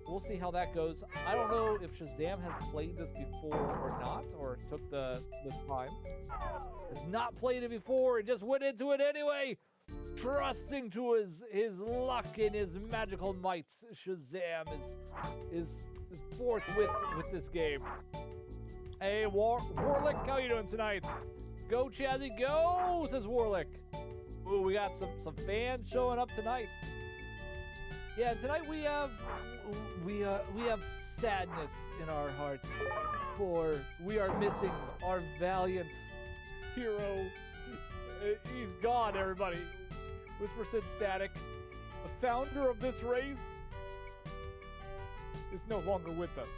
We'll see how that goes. I don't know if Shazam has played this before or not, or took the time. Has not played it before and just went into it anyway, trusting to his luck and his magical might. Shazam is forth with this game. Hey, Warlick, how you doing tonight? Go, Chazzy, go, says Warlick. Ooh, we got some fans showing up tonight. Yeah, tonight we have sadness in our hearts, for we are missing our valiant hero. He's gone, everybody. Whisper Sid Static, the founder of this race, is no longer with us.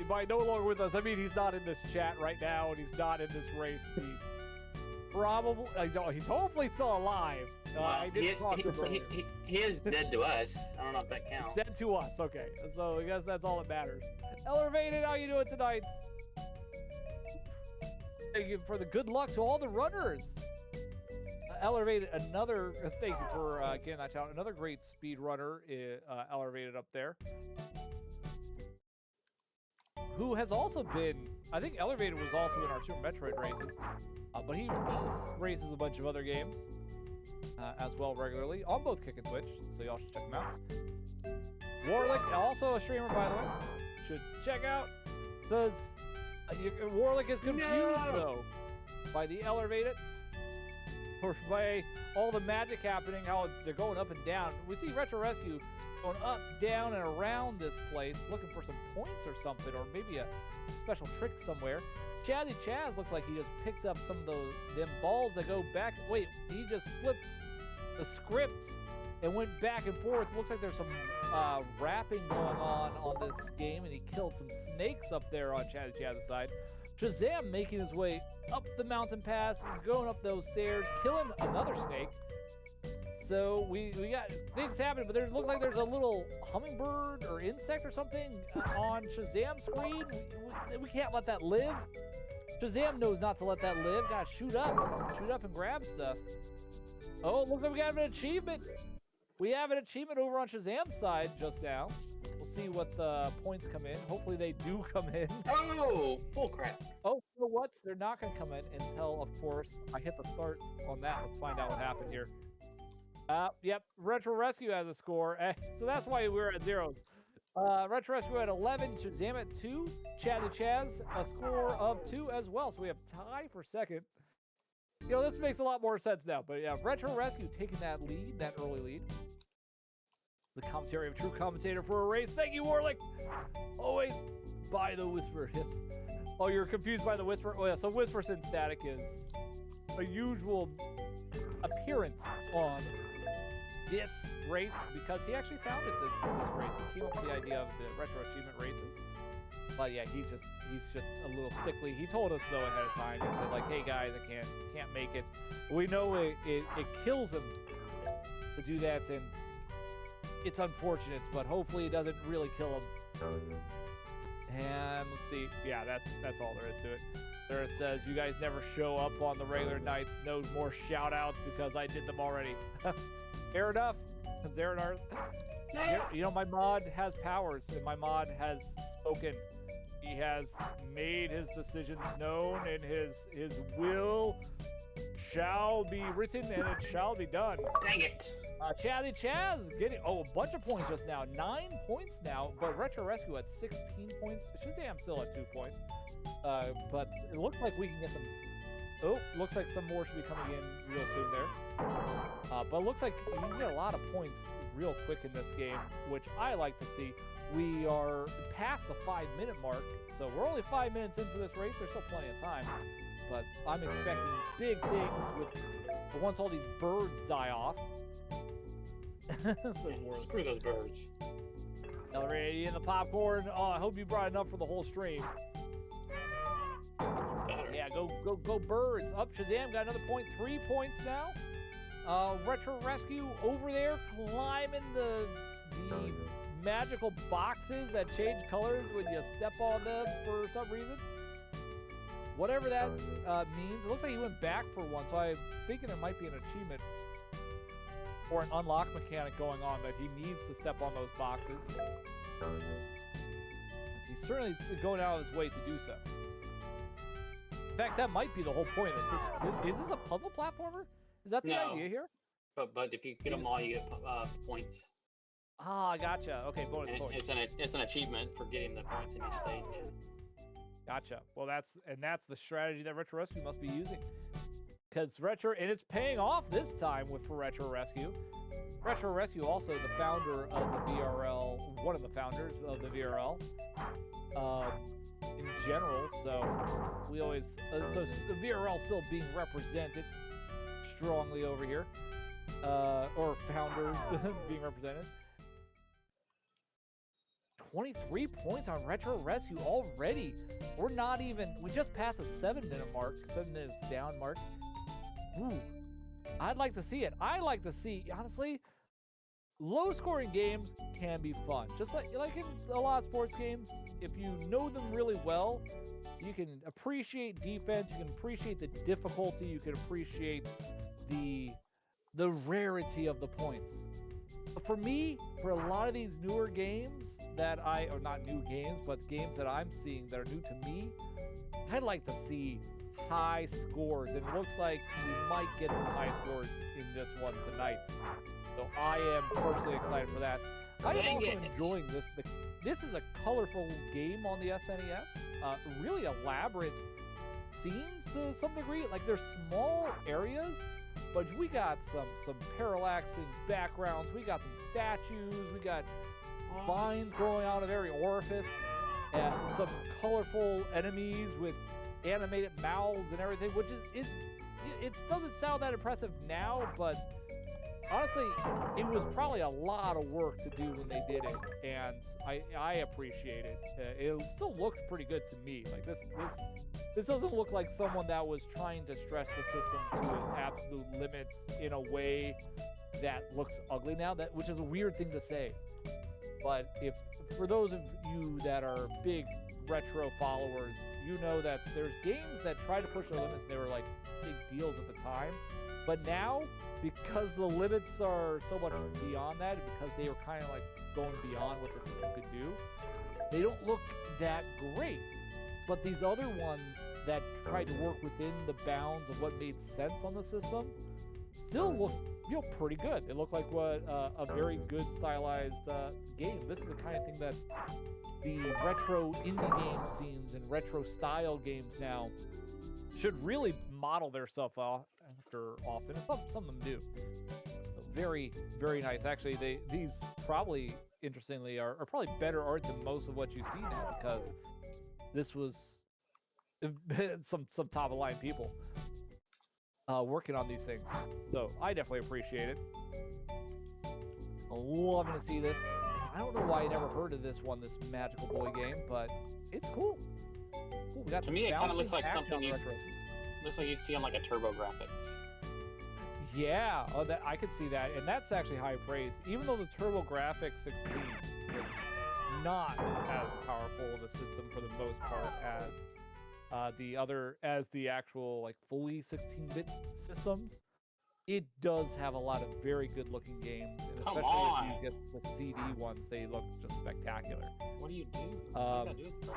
By no longer with us, I mean he's not in this chat right now, and he's not in this race. He's probably, he's hopefully still alive. I didn't talk to him earlier. He is dead to us. I don't know if that counts. He's dead to us, okay. So I guess that's all that matters. Elevated, how you doing tonight? Thank you for the good luck to all the runners. Elevated, another, thank you for getting that shout. Another great speed runner, Elevated up there. Who has also been, I think Elevated was also in our Super Metroid races, but he races a bunch of other games as well regularly on both Kick and Twitch, so y'all should check him out. Warlick, also a streamer by the way, should check out. Does Warlick is confused though by the Elevated, or by all the magic happening, how they're going up and down. We see Retro Rescue going up, down, and around this place, looking for some points or something, or maybe a special trick somewhere. Chazzy Chaz looks like he just picked up some of them balls that go back. Wait, he just flipped the script and went back and forth. Looks like there's some rapping going on this game, and he killed some snakes up there on Chazzy Chaz's side. Shazam making his way up the mountain pass, going up those stairs, killing another snake. So we got things happening, but there looks like there's a little hummingbird or insect or something on Shazam's screen. We can't let that live. Shazam knows not to let that live. Gotta shoot up and grab stuff. Oh, looks like we got an achievement. We have an achievement over on Shazam's side just now. We'll see what the points come in. Hopefully they do come in. Oh, full crap. Oh, you know what? They're not gonna come in until, of course, I hit the start on that. Let's find out what happened here. Yep, Retro Rescue has a score, so that's why we're at zeros. Retro Rescue at 11, Shazam at 2, Chazzy Chaz a score of 2 as well, so we have tie for second. You know, this makes a lot more sense now, but yeah, Retro Rescue taking that lead, that early lead. The commentary of a true commentator for a race. Thank you, Warlick! Always by the Whisper. Yes. Oh, you're confused by the Whisper? Oh yeah, so Whisper Sin Static is a usual appearance on this race because he actually founded this race. He came up with the idea of the retro achievement races. But yeah, he's just a little sickly. He told us though ahead of time. He said like, "Hey guys, I can't make it." We know it kills him to do that, and it's unfortunate. But hopefully, it doesn't really kill him. And let's see. Yeah, that's all there is to it. There it says, "You guys never show up on the regular nights. No more shout outs because I did them already." Fair enough. Zeranarth. You know, my mod has powers, and my mod has spoken. He has made his decisions known, and his will shall be written, and it shall be done. Dang it. Chazzy Chaz getting, a bunch of points just now. 9 points now, but Retro Rescue at 16 points. Shazam still at 2 points. But it looks like we can get them. Oh, looks like some more should be coming in real soon there. But it looks like you can get a lot of points real quick in this game, which I like to see. We are past the 5-minute mark, so we're only 5 minutes into this race. There's still plenty of time, but I'm expecting big things once all these birds die off. Screw those birds. Already in the popcorn. Oh, I hope you brought enough for the whole stream. Yeah, go birds. Up Shazam, got another point. 3 points now. Retro Rescue over there climbing the magical boxes that change colors when you step on them for some reason. Whatever that means. It looks like he went back for one, so I'm thinking there might be an achievement or an unlock mechanic going on that he needs to step on those boxes. He's certainly going out of his way to do so. In fact, that might be the whole point. Is this a puzzle platformer? Is that the idea here? But if you get them all, you get points. Ah, gotcha. Okay, bonus points. It's an achievement for getting the points in each stage. Gotcha. Well, that's the strategy that Retro Rescue must be using. Because and it's paying off this time for Retro Rescue. Retro Rescue, also the founder of the VRL one of the founders of the VRL in general. So we always, so the VRL still being represented strongly over here, or founders being represented. 23 points on Retro Rescue already. We're not even, we just passed a 7-minute mark, 7 minutes down mark. Ooh, I'd like to see it. I like to see, honestly, low-scoring games can be fun. Just like in a lot of sports games, if you know them really well, you can appreciate defense, you can appreciate the difficulty, you can appreciate the rarity of the points. But for me, for a lot of these newer games that or not new games, but games that I'm seeing that are new to me, I'd like to see high scores, and it looks like we might get some high scores in this one tonight. So I am personally excited for that. I am also enjoying this. This is a colorful game on the SNES. Really elaborate scenes to some degree. Like, they're small areas, but we got some parallaxing backgrounds. We got some statues. We got vines growing out of every orifice, and some colorful enemies with animated mouths and everything, which is it doesn't sound that impressive now, but honestly, it was probably a lot of work to do when they did it, and I appreciate it. It still looks pretty good to me. Like this doesn't look like someone that was trying to stress the system to its absolute limits in a way that looks ugly now. Which is a weird thing to say. But for those of you that are big retro followers, you know that there's games that try to push their limits, and they were like big deals at the time. But now, because the limits are so much beyond that, and because they were kind of like going beyond what the system could do, they don't look that great. But these other ones that tried to work within the bounds of what made sense on the system still look pretty good. It looked like a very good stylized game. This is the kind of thing that the retro indie game scenes and retro style games now should really model their stuff after often, and some of them do. So very, very nice. Actually, these probably, interestingly, are probably better art than most of what you see now, because this was some top of line people working on these things. So I definitely appreciate it. Loving to see this. I don't know why I never heard of this Magical Boy game, but it's cool. We got to me, it kind of looks like something looks like you'd see on like a TurboGrafx. Yeah, I could see that, and that's actually high praise. Even though the TurboGrafx 16 is not as powerful of a system for the most part as the actual like fully 16-bit systems, it does have a lot of very good-looking games, and especially if you get the CD ones, they look just spectacular. What do you do?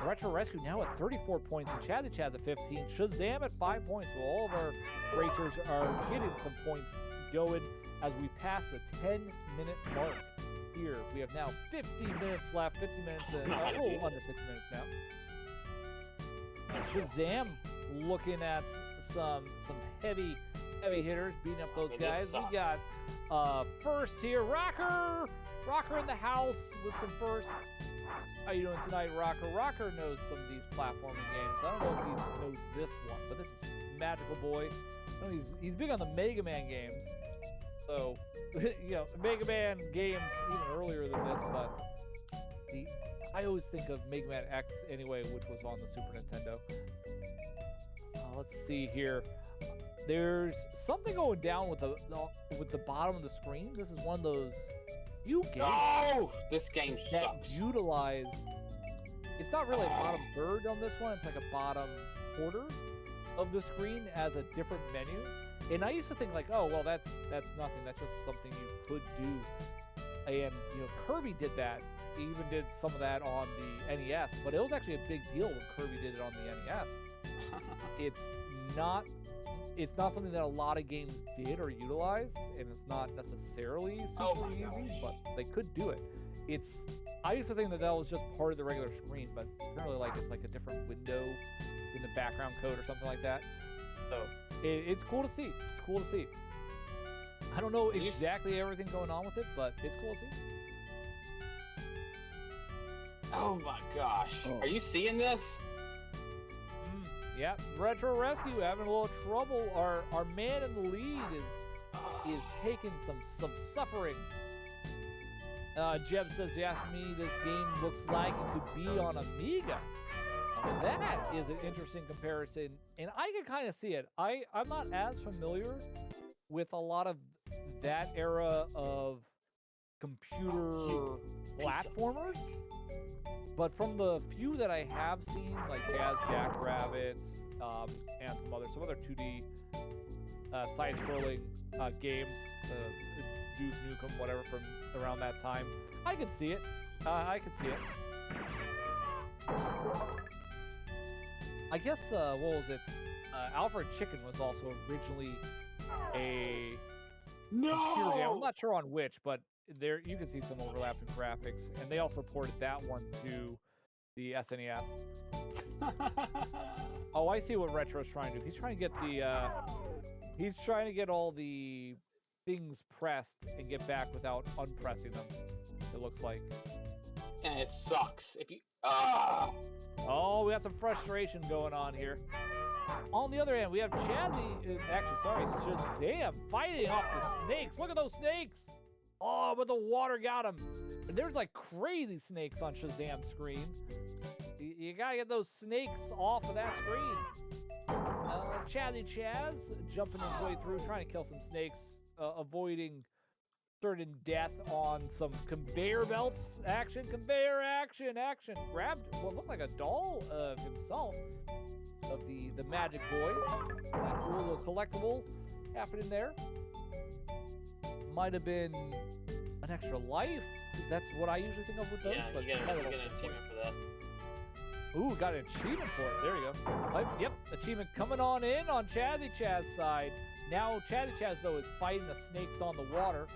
Retro Rescue now at 34 points, and Chad at 15. Shazam at 5 points. So all of our racers are getting some points going as we pass the 10-minute mark here. We have now 50 minutes left. 50 minutes, a little under 50 minutes now. Shazam looking at some heavy hitters beating up those guys. We got first here, Rocker in the house with some first. How you doing tonight, Rocker? Rocker knows some of these platforming games. I don't know if he knows this one, but this is Magical Boy. I know he's big on the Mega Man games. So, Mega Man games even earlier than this, but I always think of Mega Man X anyway, which was on the Super Nintendo. Let's see here. There's something going down with the bottom of the screen. This is one of those few games. Oh, this game sucks. Utilized. It's not really a bottom third on this one. It's like a bottom quarter of the screen as a different menu. And I used to think like, oh well, that's nothing. That's just something you could do. And Kirby did that. He even did some of that on the NES. But it was actually a big deal when Kirby did it on the NES. It's not something that a lot of games did or utilized, and it's not necessarily super easy, but they could do it. I used to think that was just part of the regular screen, but apparently it's like a different window in the background code or something like that. So it's cool to see. It's cool to see. I don't know exactly everything going on with it, but it's cool to see. Oh my gosh. Oh. Are you seeing this? Yeah, Retro Rescue having a little trouble. Our man in the lead is taking some suffering. Jeb says, "You asked me, this game looks like it could be on Amiga." Now, that is an interesting comparison, and I can kind of see it. I'm not as familiar with a lot of that era of computer platformers, but from the few that I have seen, like Jazz Jackrabbits, and some other 2D side-scrolling games, Duke Nukem, whatever, from around that time, I could see it. I could see it. I guess, what was it? Alfred Chicken was also originally a computer game. I'm not sure on which, but there you can see some overlapping graphics, and they also ported that one to the SNES. Oh, I see what Retro's trying to do. He's trying to get he's trying to get all the things pressed and get back without unpressing them. It looks like. And it sucks. If you Oh, we got some frustration going on here. On the other hand, we have Shazam fighting off the snakes. Look at those snakes! Oh, but the water got him. There's like crazy snakes on Shazam's screen. You gotta get those snakes off of that screen. Chaz jumping his way through, trying to kill some snakes, avoiding certain death on some conveyor belts action. Conveyor action. Grabbed what looked like a doll of himself, of the Magic Boy. That cool little collectible happening there. Might have been an extra life. That's what I usually think of with those. yeah, but you get an achievement for that. Ooh, got an achievement for it. There you go. Yep, achievement coming on in on Chazzy Chaz's side. Now Chazzy Chaz, though, is fighting the snakes on the water.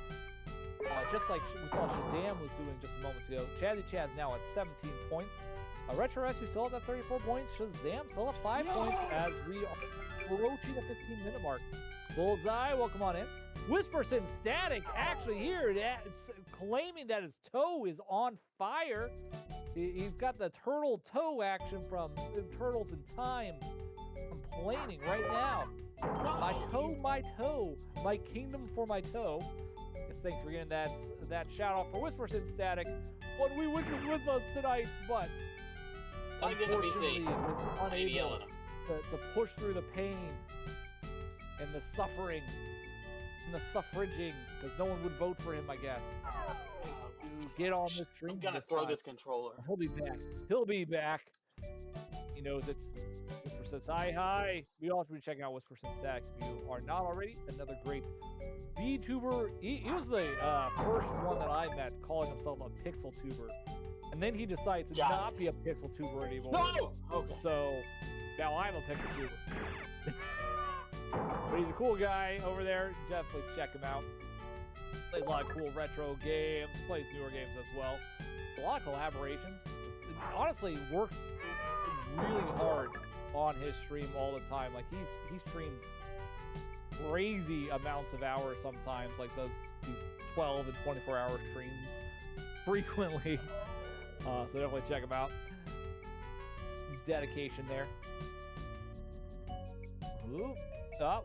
Just like we saw Shazam was doing just a moment ago. Chazzy Chaz now at 17 points. Retro Rescue still at that 34 points. Shazam still at 5 points as we are approaching the 15-minute mark. Bullseye, welcome on in. Whisperson Static actually here claiming that his toe is on fire. He's got the turtle toe action from Turtles in Time. Complaining right now. My toe, my kingdom for my toe. Yes, thanks for getting that shout out for Whisperson Static. When we wish was with us tonight, but unfortunately was unable to push through the pain and the suffering and the suffraging, because no one would vote for him, I guess. To get on this stream. I'm gonna throw this controller. He'll be back. He'll be back. He knows it's Whisperson. Hi. We all should be checking out Whisperson Static if you are not already. Another great VTuber. He was the first one that I met calling himself a pixel tuber. And then he decided to not be a pixel tuber anymore. No! Okay. So now I'm a pixel tuber. But he's a cool guy over there. Definitely check him out. Plays a lot of cool retro games. Plays newer games as well. A lot of collaborations. Honestly, works really hard on his stream all the time. Like he streams crazy amounts of hours sometimes. Like does these 12 and 24-hour streams frequently. So definitely check him out. Dedication there. Ooh.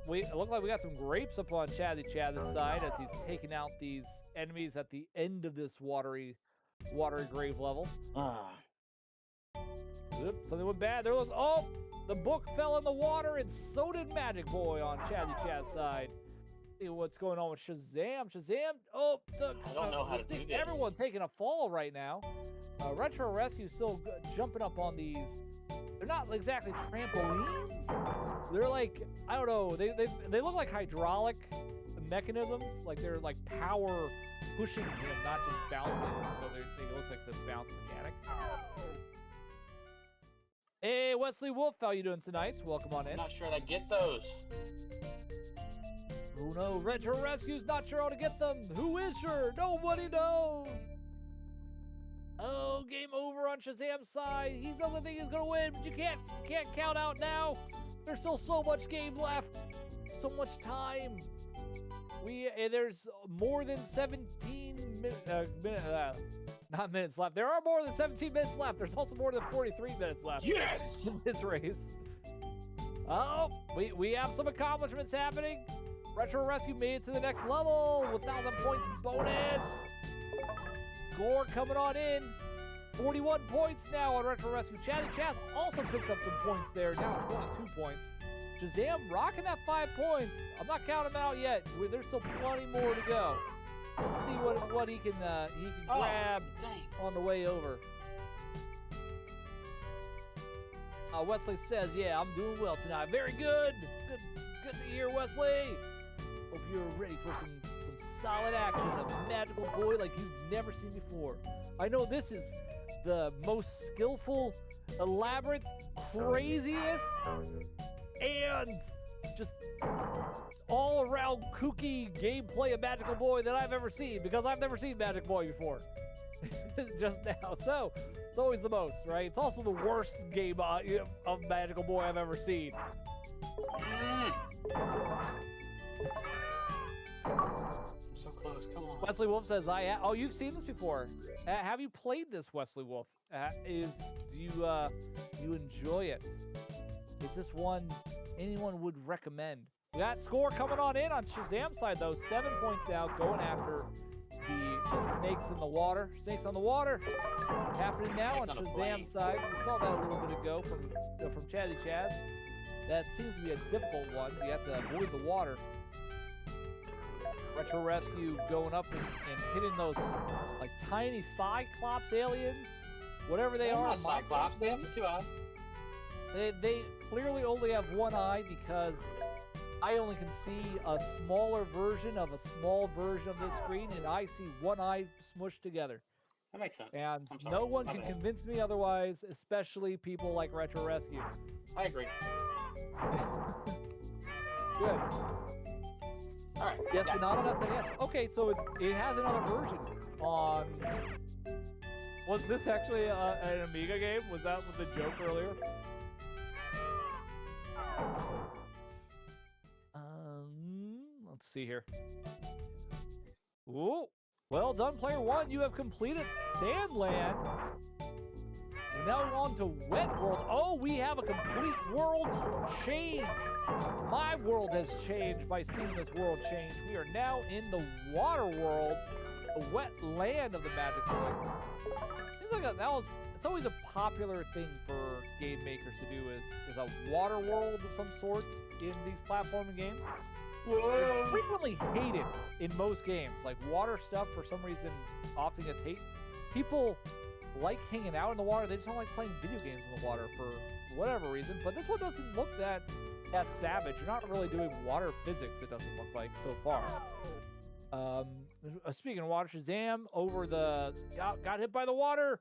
It looks like we got some grapes up on Chazzy Chaz's side as he's taking out these enemies at the end of this watery grave level. Oop, something went bad. There was the book fell in the water, and so did Magic Boy on Chazzy Chaz's side. See what's going on with Shazam. I don't know how to do this. Everyone's taking a fall right now. Retro Rescue still jumping up on these. They're not exactly trampolines. They're like, I don't know, they look like hydraulic mechanisms. Like they're like power pushing him, not just bouncing. So they look like this bounce mechanic. Hey, Wesley Wolf, how you doing tonight? Welcome on in. I'm not sure how to get those. Who knows? Retro Rescue's not sure how to get them. Who is sure? Nobody knows. Oh, game over on Shazam's side. He doesn't think he's gonna win, but you can't count out now. There's still so much game left, so much time. There's more than 17 Not minutes left. There are more than 17 minutes left. There's also more than 43 minutes left. Yes! In this race. Oh, we have some accomplishments happening. Retro Rescue made it to the next level with 1,000 points bonus. Gore coming on in. 41 points now on Retro Rescue. Chatty Chaz also picked up some points there. Now 22 points. Shazam rocking that 5 points. I'm not counting him out yet. There's still plenty more to go. Let's see what he can grab on the way over. Wesley says, yeah, I'm doing well tonight. Very good. Good to hear, Wesley. Hope you're ready for some solid action. A magical boy like you've never seen before. I know this is the most skillful, elaborate, craziest, and just all-around kooky gameplay of Magical Boy that I've ever seen, because I've never seen Magic Boy before. Just now. So, it's always the most, right? It's also the worst game of Magical Boy I've ever seen. So close, come on. Wesley Wolf says, oh, you've seen this before. Have you played this, Wesley Wolf? Do you enjoy it? Is this one anyone would recommend? We got score coming on in on Shazam's side, though. 7 points now, going after the snakes in the water. Snakes on the water. Happening now on Shazam's side. We saw that a little bit ago from Chatty Chaz. That seems to be a difficult one. You have to avoid the water. Retro Rescue going up and hitting those like tiny Cyclops aliens, whatever they are. Cyclops, they have 2 eyes. They clearly only have 1 eye because I only can see a smaller version of a small version of this screen, and I see 1 eye smushed together. That makes sense. And no one can convince me otherwise, especially people like Retro Rescue. I agree. Good. All right. Yes, but not on nothing. Yes. Okay, so it has another version on. Was this actually an Amiga game? Was that the joke earlier? Let's see here. Ooh, well done, player 1. You have completed Sandland. And now we're on to Wet World. Oh, we have a complete world change. My world has changed by seeing this world change. We are now in the water world, the wet land of the Magic Boy. Seems like it's always a popular thing for game makers to do is a water world of some sort in these platforming games. It's frequently hated in most games. Like water stuff, for some reason, often gets hate. People like hanging out in the water. They just don't like playing video games in the water for whatever reason. But this one doesn't look that savage. You're not really doing water physics, it doesn't look like, so far. Speaking of water, Shazam got hit by the water.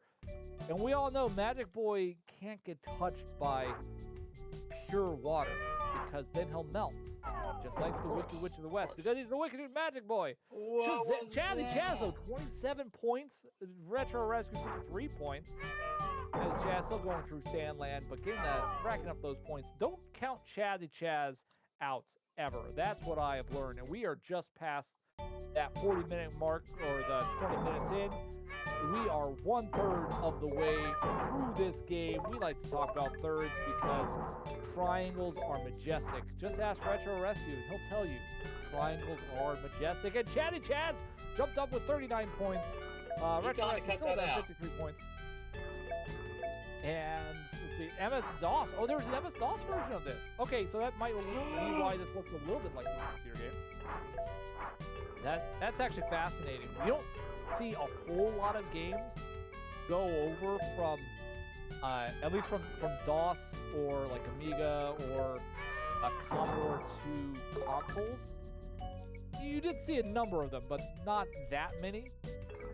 And we all know Magic Boy can't get touched by pure water, because then he'll melt. Just like the Wicked Witch of the West, because he's the Wicked Magic Boy. Chazzy Chazzo, 27 points. Retro Rescue, 53 points. As Chaz still going through Sandland, but racking up those points. Don't count Chazzy Chaz out, ever. That's what I have learned. And we are just past that 40-minute mark, or the 20 minutes in. We are 1/3 of the way through this game. We like to talk about thirds because triangles are majestic. Just ask Retro Rescue and he'll tell you. Triangles are majestic. And Chatty Chaz jumped up with 39 points. Retro Rescue still at 53 points. And let's see, MS-DOS. Oh, there was an MS-DOS version of this. Okay, so that might be why this looks a little bit like the computer game. That's actually fascinating. You don't see a whole lot of games go over from at least from DOS or like Amiga or Commodore to consoles. You did see a number of them, but not that many.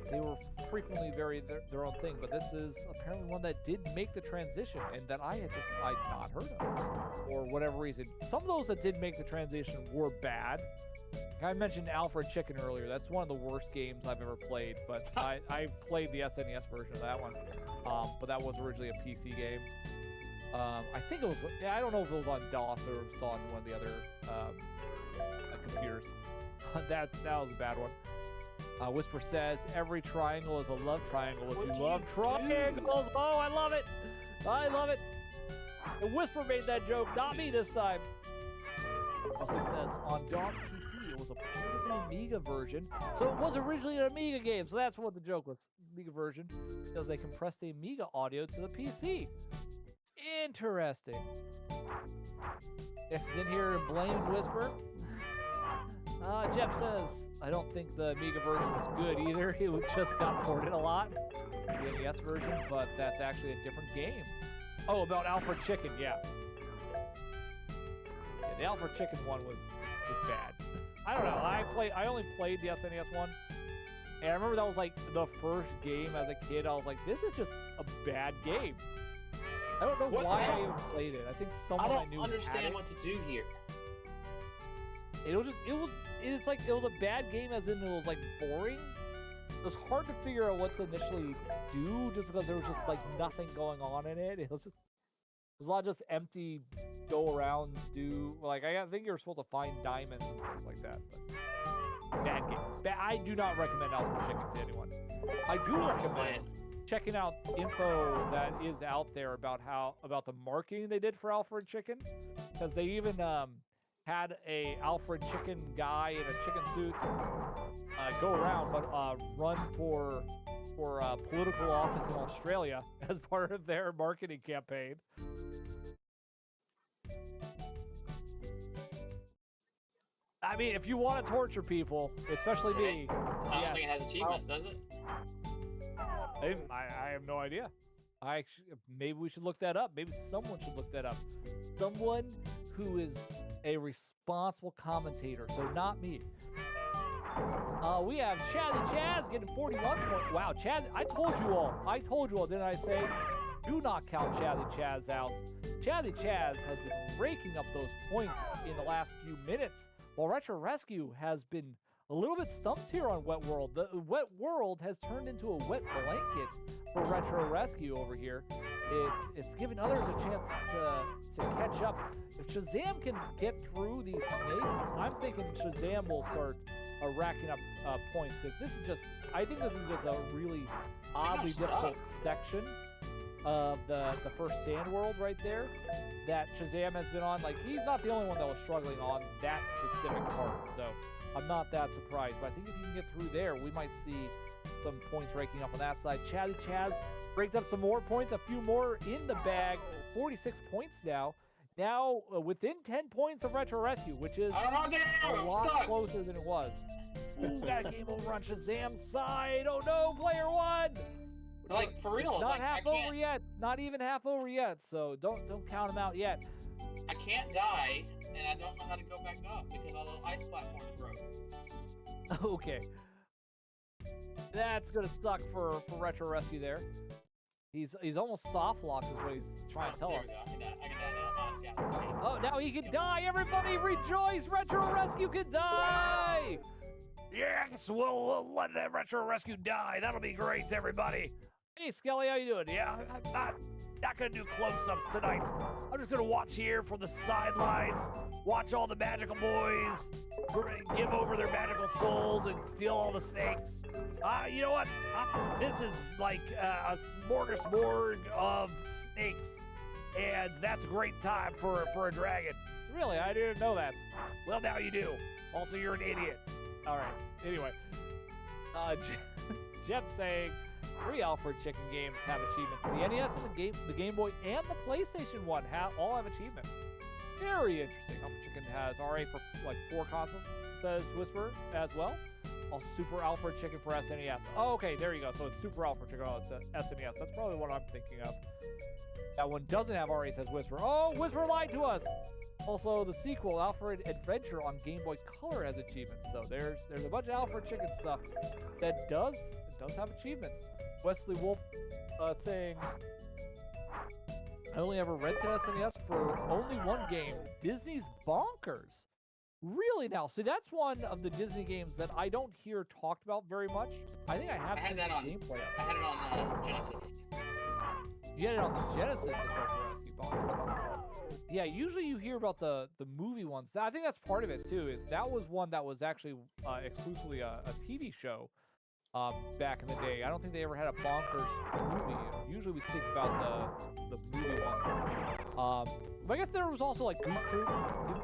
They were frequently their own thing, but this is apparently one that did make the transition and that I'd not heard of for whatever reason. Some of those that did make the transition were bad. I mentioned Alfred Chicken earlier. That's one of the worst games I've ever played, but I played the SNES version of that one. But that was originally a PC game. I think it was, I don't know if it was on DOS or it was on one of the other computers. That was a bad one. Whisper says, every triangle is a love triangle. If you love triangles, oh, I love it. I love it. And Whisper made that joke, not me this time. Also says, on Dawn's PC, it was a part of the Amiga version. So it was originally an Amiga game. So that's what the joke was, Amiga version, because they compressed the Amiga audio to the PC. Interesting. Yes, is in here and blaming Whisper. Jeff says, I don't think the Amiga version was good either. It just got ported a lot. The NES version, but that's actually a different game. Oh, about Alfred Chicken, yeah. Yeah, the Alfred Chicken one was bad. I don't know. I only played the SNES one, and I remember that was like the first game as a kid. I was like, this is just a bad game. I don't know why I even played it. I think someone I knew I don't understand what to do here. It was a bad game as in it was like boring. It was hard to figure out what to initially do just because there was just like nothing going on in it. It was a lot of just empty go around do. Like I think you were supposed to find diamonds and things like that. But bad game. I do not recommend Alfred Chicken to anyone. I do recommend checking out info that is out there about the marketing they did for Alfred Chicken, because they even had a Alfred Chicken guy in a chicken suit go around, but run for political office in Australia as part of their marketing campaign. I mean, if you want to torture people, especially me, I don't think it has achievements, does it? I have no idea. Maybe we should look that up. Maybe someone should look that up. Someone who is a responsible commentator, so not me. We have Chazzy Chaz getting 41 points. Wow, Chaz, I told you all, didn't I say? Do not count Chazzy Chaz out. Chazzy Chaz has been raking up those points in the last few minutes, while Retro Rescue has been a little bit stumped here on Wet World. The Wet World has turned into a wet blanket for Retro Rescue over here. It's giving others a chance to catch up. If Shazam can get through these snakes, I'm thinking Shazam will start racking up points, because I think this is just a really oddly difficult section of the first Sand World right there that Shazam has been on. Like, he's not the only one that was struggling on that specific part, so I'm not that surprised. But I think if you can get through there, we might see some points raking up on that side. Chazzy Chaz breaks up some more points, a few more in the bag. 46 points now. Now within 10 points of Retro Rescue, which is a lot closer than it was. Ooh, got a game over on Shazam's side. Oh no, player one! Like, for real. Not half over yet. Not even half over yet. So don't count him out yet. I can't die, and I don't know how to go back up because all the ice platforms broke. Okay. That's gonna suck for Retro Rescue there. He's almost soft locked is what he's trying to tell us. Oh, now he can die! Everybody rejoice! Retro Rescue can die! Yes, we'll let that Retro Rescue die. That'll be great, everybody. Hey, Skelly, how you doing? Yeah, I'm not gonna do close-ups tonight. I'm just gonna watch here from the sidelines, watch all the magical boys give over their magical souls and steal all the snakes. You know what? This is like a smorgasbord of snakes, and that's a great time for a dragon. Really? I didn't know that. Well, now you do. Also, you're an idiot. All right. Anyway, Jeff saying 3 Alfred Chicken games have achievements. The NES and the Game Boy and the PlayStation 1 all have achievements. Very interesting. Alfred Chicken has RA for like 4 consoles, says Whisper, as well. Also, Super Alfred Chicken for SNES. Oh, okay, there you go. So it's Super Alfred Chicken on SNES. That's probably what I'm thinking of. That one doesn't have RA, says Whisper. Oh, Whisper lied to us. Also, the sequel, Alfred Adventure on Game Boy Color, has achievements. So there's a bunch of Alfred Chicken stuff that does have achievements. Wesley Wolf saying, I only ever rented SNES for only one game, Disney's Bonkers. Really now? See, that's one of the Disney games that I don't hear talked about very much. I think I have seen the gameplay of it. I had it on Genesis. You had it on the Genesis as Retro Rescue Bonkers. Yeah, usually you hear about the movie ones. I think that's part of it too. Is that was one that was actually exclusively a TV show back in the day. I don't think they ever had a Bonkers movie. Usually we think about the movie ones. But I guess there was also like Goof Troop.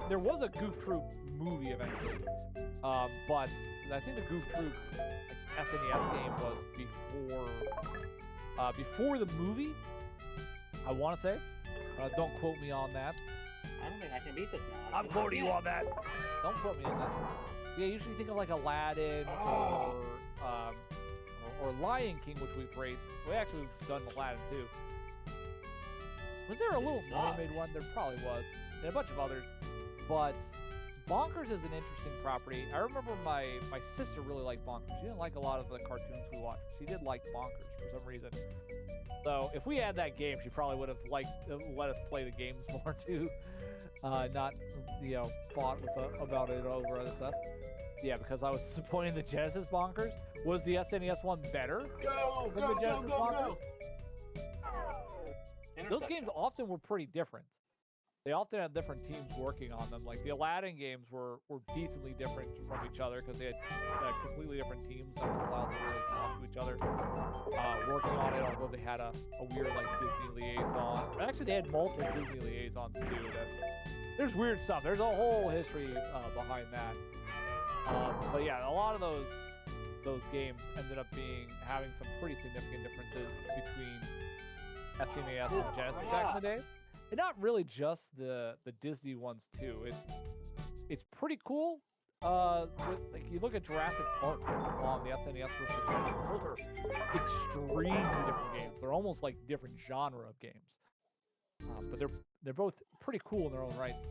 There was a Goof Troop movie eventually, but I think the Goof Troop like, SNES game was before the movie. I want to say. Don't quote me on that. I don't think I can beat this now. I'm quoting you on that. Don't quote me on that. Yeah, usually think of like Aladdin or Lion King, which we've raced. We actually have done Aladdin too. Was there a Little Mermaid one? There probably was, and a bunch of others. But Bonkers is an interesting property. I remember my sister really liked Bonkers. She didn't like a lot of the cartoons we watched. She did like Bonkers for some reason. So if we had that game, she probably would have let us play the games more too, not fought about it over other stuff. Yeah, because I was disappointed in the Genesis Bonkers. Was the SNES one better than the Genesis Bonkers? Those games often were pretty different. They often had different teams working on them. Like the Aladdin games were decently different from each other because they had completely different teams that were allowed to really talk to each other working on it, although they had a weird like Disney liaison. Actually, they had multiple Disney liaisons too. There's weird stuff. There's a whole history behind that. But yeah, a lot of those games ended up having some pretty significant differences between SNES and Genesis back in the day. And not really just the Disney ones too. It's pretty cool. Like you look at Jurassic Park on the SNES versus Genesis, those are extremely different games. They're almost like different genre of games. But they're both pretty cool in their own rights.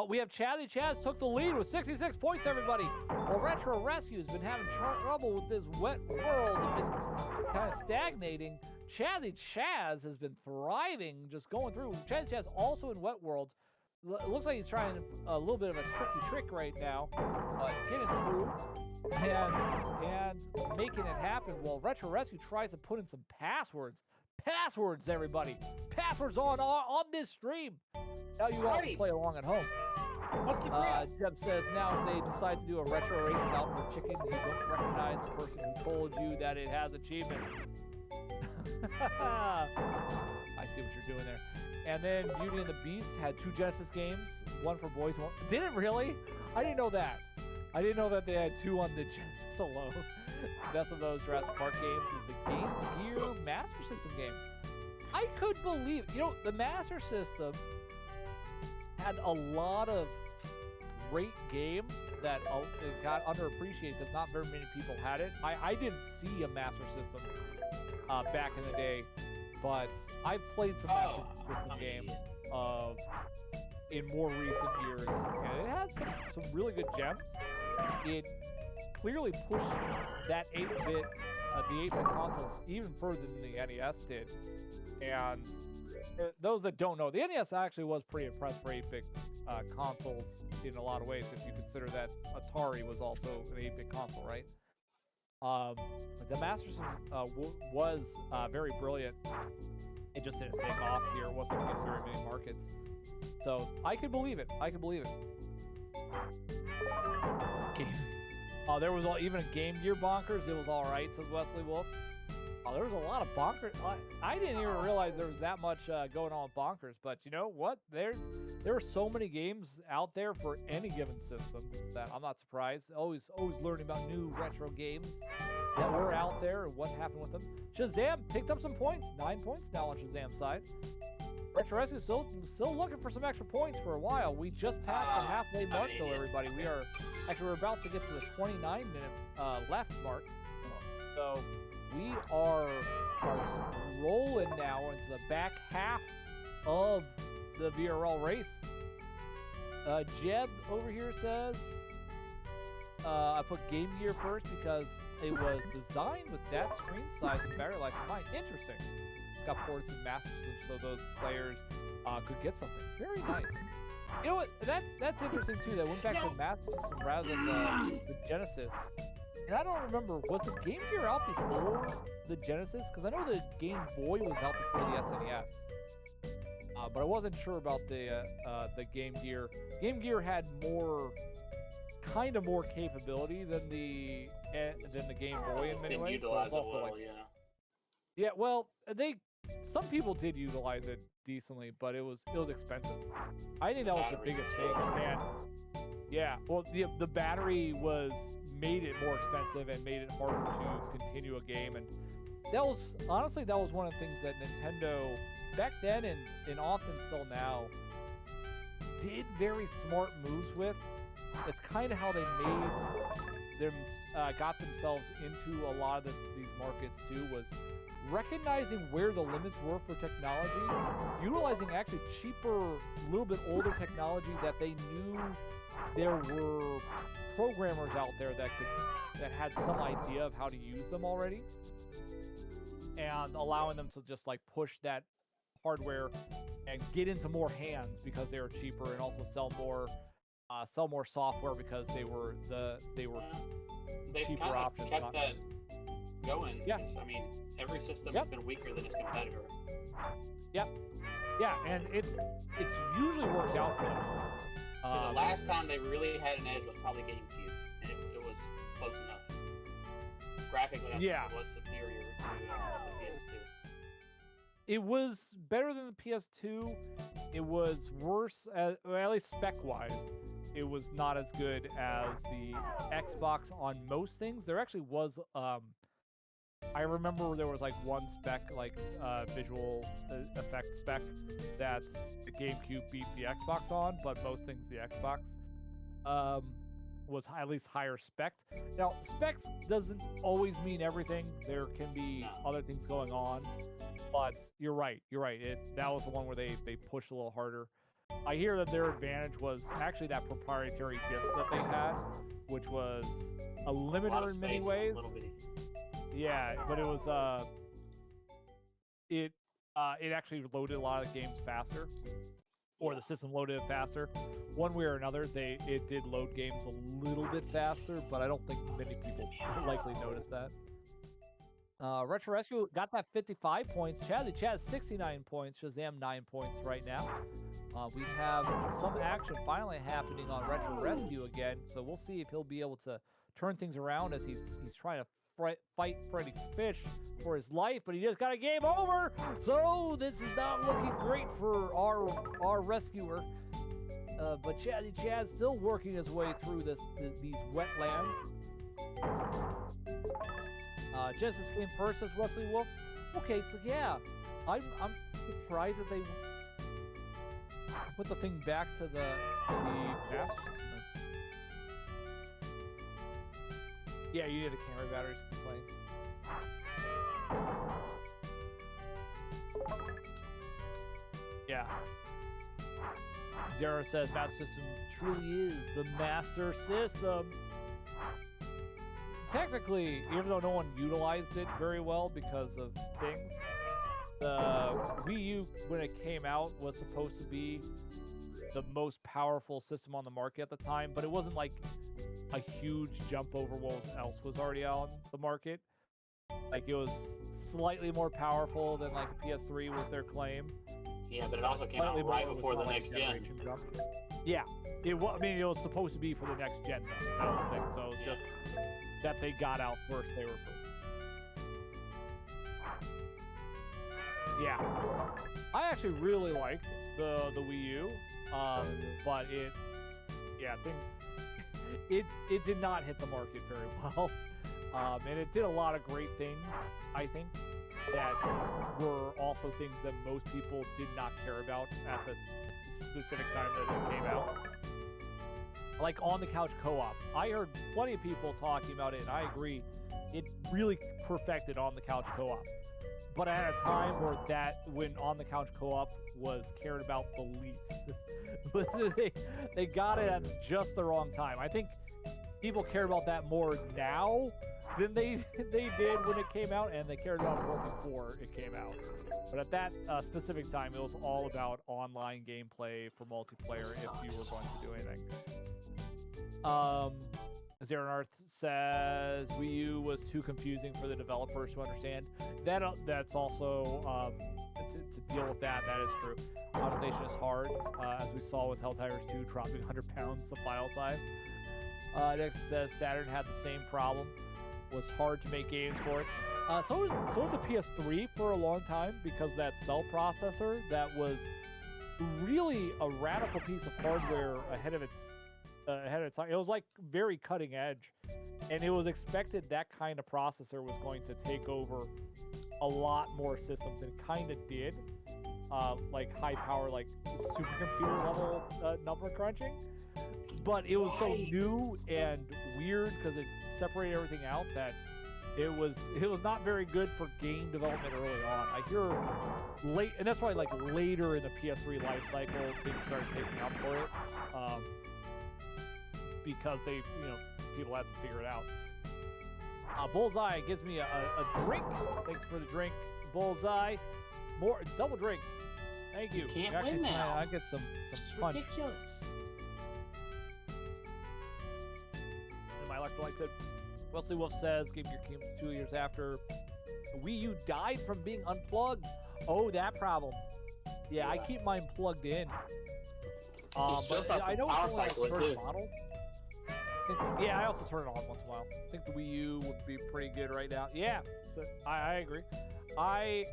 We have Chaddy Chaz took the lead with 66 points, everybody. Well, Retro Rescue's been having trouble with this wet world and been kind of stagnating. Chaddy Chaz has been thriving, just going through. Chaddy Chaz also in Wet World. It looks like he's trying a little bit of a tricky trick right now, getting through and making it happen. While Retro Rescue tries to put in some passwords. Passwords, everybody. Passwords on this stream. Now you all can play along at home. What's the graph? Jeb says now if they decide to do a retro race out for chicken, you don't recognize the person who told you that it has achievements. I see what you're doing there. And then Beauty and the Beast had 2 Genesis games, one for boys, one. Did it really? I didn't know that. I didn't know that they had 2 on the Genesis alone. The best of those Jurassic Park games is the Game Gear Master System game. I could believe, the Master System had a lot of great games that got underappreciated because not very many people had it. I didn't see a Master System back in the day, but I've played some Master System games in more recent years, and it had some really good gems. It clearly pushed that 8-bit, the 8-bit consoles even further than the NES did. And those that don't know, the NES actually was pretty impressed for 8-bit consoles in a lot of ways, if you consider that Atari was also an 8-bit console, right? The Master System was very brilliant. It just didn't take off here. It wasn't in very many markets. So I could believe it. There was even a Game Gear Bonkers. It was all right, says Wesley Wolf. There was a lot of Bonkers. I didn't even realize there was that much going on with Bonkers. But you know what? There are so many games out there for any given system that I'm not surprised. Always learning about new retro games that were out there and what happened with them. Shazam picked up some points. 9 points now on Shazam's side. Retro Rescue still looking for some extra points for a while. We just passed the halfway mark, though, everybody. We're about to get to the 29-minute left mark. So we are rolling now into the back half of the VRL race. Jeb over here says, I put Game Gear first because it was designed with that screen size and battery life in mind. Interesting. It's got ports and Master System so those players could get something. Very nice. You know what? That's interesting too. They went back to the Master System rather than the Genesis. And I don't remember, was the Game Gear out before the Genesis? Because I know the Game Boy was out before the SNES. but I wasn't sure about the Game Gear. Game Gear had kind of more capability than the Game Boy in many Didn't ways. utilize it but also, well, like, yeah. yeah, well, some people did utilize it decently, but it was expensive. I think that was the biggest thing, and yeah, well, the battery made it more expensive and made it harder to continue a game, and that was one of the things that Nintendo back then and often still now did very smart moves with. It's kind of how they got themselves into a lot of these markets too, was recognizing where the limits were for technology, utilizing actually cheaper, a little bit older technology that they knew there were programmers out there that had some idea of how to use them already, and allowing them to just like push that hardware and get into more hands because they were cheaper, and also sell more software because they were They've cheaper kind of options. kept that going. Yeah. I mean, every system Yep. has been weaker than its competitor. Yep. Yeah, and it's usually worked out for them. So the last time they really had an edge was probably GameCube, and it was close enough. Graphically, I think it was superior to the PS2. It was better than the PS2. It was worse, at least spec-wise. It was not as good as the Xbox on most things. There actually was, I remember there was like one spec, like visual effect spec, that the GameCube beat the Xbox on, but most things the Xbox was at least higher spec. Now, specs doesn't always mean everything. There can be other things going on, but you're right. That was the one where they pushed a little harder. I hear that their advantage was actually that proprietary disc that they had, which was a limiter in many ways. Yeah, but it was it actually loaded a lot of games faster, or the system loaded it faster. One way or another, it did load games a little bit faster, but I don't think many people likely noticed that. Retro Rescue got that 55 points. Chad 69 points. Shazam 9 points right now. We have some action finally happening on Retro Rescue again, so we'll see if he'll be able to turn things around as he's trying to fight Freddy Fish for his life, but he just got a game over, so this is not looking great for our rescuer. But Chad's still working his way through these wetlands. Genesis came first as Wesley Wolf. Okay, so yeah, I'm surprised that they put the thing back to the Master System. Yeah, you need the camera batteries to play. Yeah. Zara says Master System truly is the Master System. Technically, even though no one utilized it very well because of things, the Wii U, when it came out, was supposed to be the most powerful system on the market at the time, but it wasn't like a huge jump over what else was already on the market. Like, it was slightly more powerful than like a PS3 with their claim. Yeah, but it also came out right before the next gen. Yeah, it was supposed to be for the next gen though. That was the thing. So it was just that they got out first. They were first. Yeah, I actually really liked the Wii U, but it did not hit the market very well, and it did a lot of great things, I think, that were also things that most people did not care about at the specific time that it came out. Like On the Couch co-op. I heard plenty of people talking about it, and I agree. It really perfected On the Couch co-op. But at a time when On the Couch co-op was cared about the least. they got it at just the wrong time. I think people care about that more now than they did when it came out, and they cared about it more before it came out. But at that specific time, it was all about online gameplay for multiplayer if you were going to do anything. Zero Earth says Wii U was too confusing for the developers to understand. That's also to deal with that. That is true. Optimization is hard, as we saw with Helldivers 2 dropping 100 pounds of file size. Next says Saturn had the same problem. Was hard to make games for it. So was the PS3 for a long time because that cell processor that was really a radical piece of hardware ahead of its time. It was like very cutting edge, and it was expected that kind of processor was going to take over a lot more systems, and kind of did. Like high power, like supercomputer level number crunching. But it was so new and weird because it separated everything out that it was not very good for game development early on. I hear late, and that's why like later in the PS3 life cycle things started taking up for it, because people had to figure it out. Bullseye gives me a drink. Thanks for the drink, Bullseye. More double drink. Thank you. Can't win now. I get some It's punch. ridiculous. And my electrolyte said, Wesley Wolf says, Game Gear came 2 years after Wii U died from being unplugged. Oh, that problem. Yeah, I keep mine plugged in. But I know it's only like the first model. Yeah, I also turn it on once in a while. I think the Wii U would be pretty good right now. Yeah, so I agree. I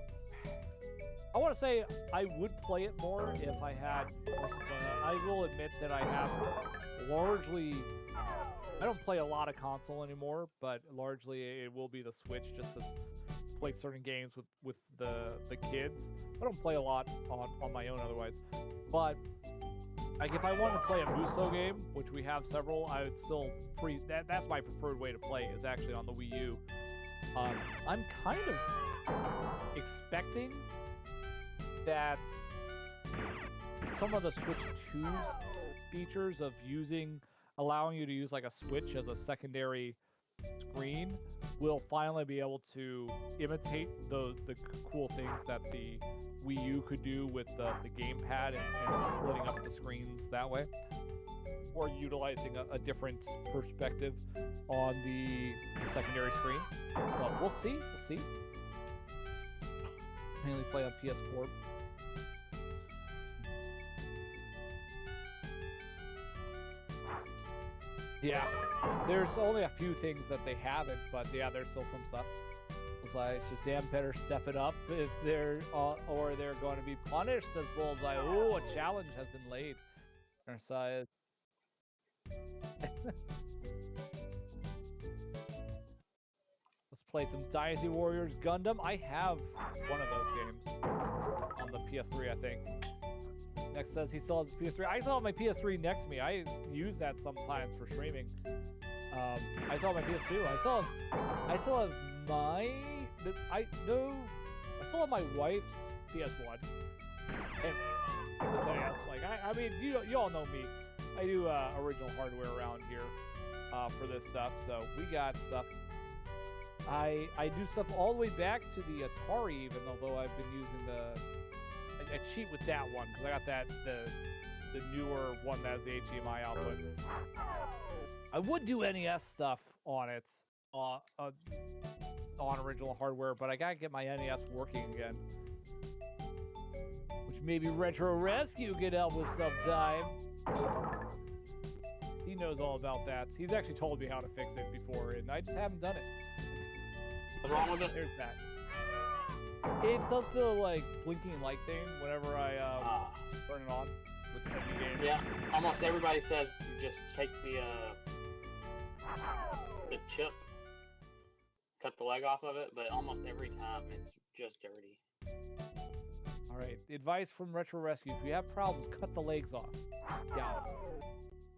want to say I would play it more if I had more fun. I will admit that I have largely... I don't play a lot of console anymore, but largely it will be the Switch just to play certain games with the kids. I don't play a lot on my own otherwise. But like if I wanted to play a Musou game, which we have several, I would still that's my preferred way to play, is actually on the Wii U. I'm kind of expecting that some of the Switch 2's features of allowing you to use like a Switch as a secondary screen will finally be able to imitate the cool things that the Wii U could do with the gamepad and splitting up the screens that way, or utilizing a different perspective on the secondary screen. But we'll see. Mainly play on PS4. Yeah, there's only a few things that they haven't, but yeah, there's still some stuff. It's like Shazam better step it up if they're or they're going to be punished, says Bullseye. Ooh, a challenge has been laid. Says. Let's play some Dynasty Warriors Gundam. I have one of those games on the PS3, I think. Next says he still has a PS3. I still have my PS3 next to me. I use that sometimes for streaming. I still have my PS2. I still have my wife's PS1 and this NES. Like I mean, you all know me. I do original hardware around here for this stuff. So we got stuff. I do stuff all the way back to the Atari, even although I've been using I cheat with that one because I got the newer one that has the HDMI output. I would do NES stuff on it on original hardware, but I gotta get my NES working again, which maybe Retro Rescue could help with sometime. He knows all about that. He's actually told me how to fix it before, and I just haven't done it. What's wrong with it? There's that. It does the like blinking light thing whenever I turn it on with the game. Yeah, almost everybody says you just take the chip, cut the leg off of it, but almost every time it's just dirty. All right, the advice from Retro Rescue: if you have problems, cut the legs off. Yeah.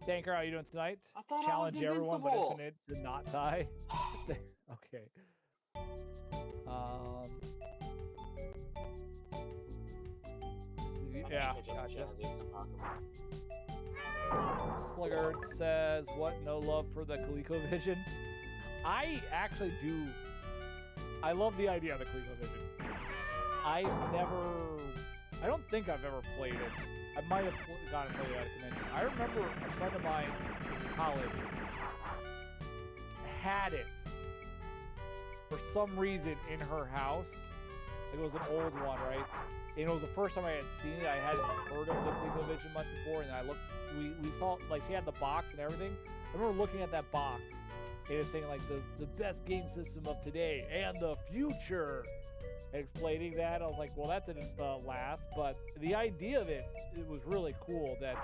Tanker, how you doing tonight? I thought Challenge I was everyone, but invincible. Infinite did not die. Okay. Yeah, gotcha. Sluggard says, what? No love for the ColecoVision? I actually do. I love the idea of the ColecoVision. I don't think I've ever played it. I might have gotten played at a convention. I remember a friend of mine in college had it for some reason in her house. Like, it was an old one, right? And it was the first time I had seen it. I hadn't heard of the ColecoVision much before, and I looked. We saw, like, she had the box and everything. I remember looking at that box, and it was saying like the best game system of today and the future. And explaining that, I was like, well, that didn't last. But the idea of it was really cool that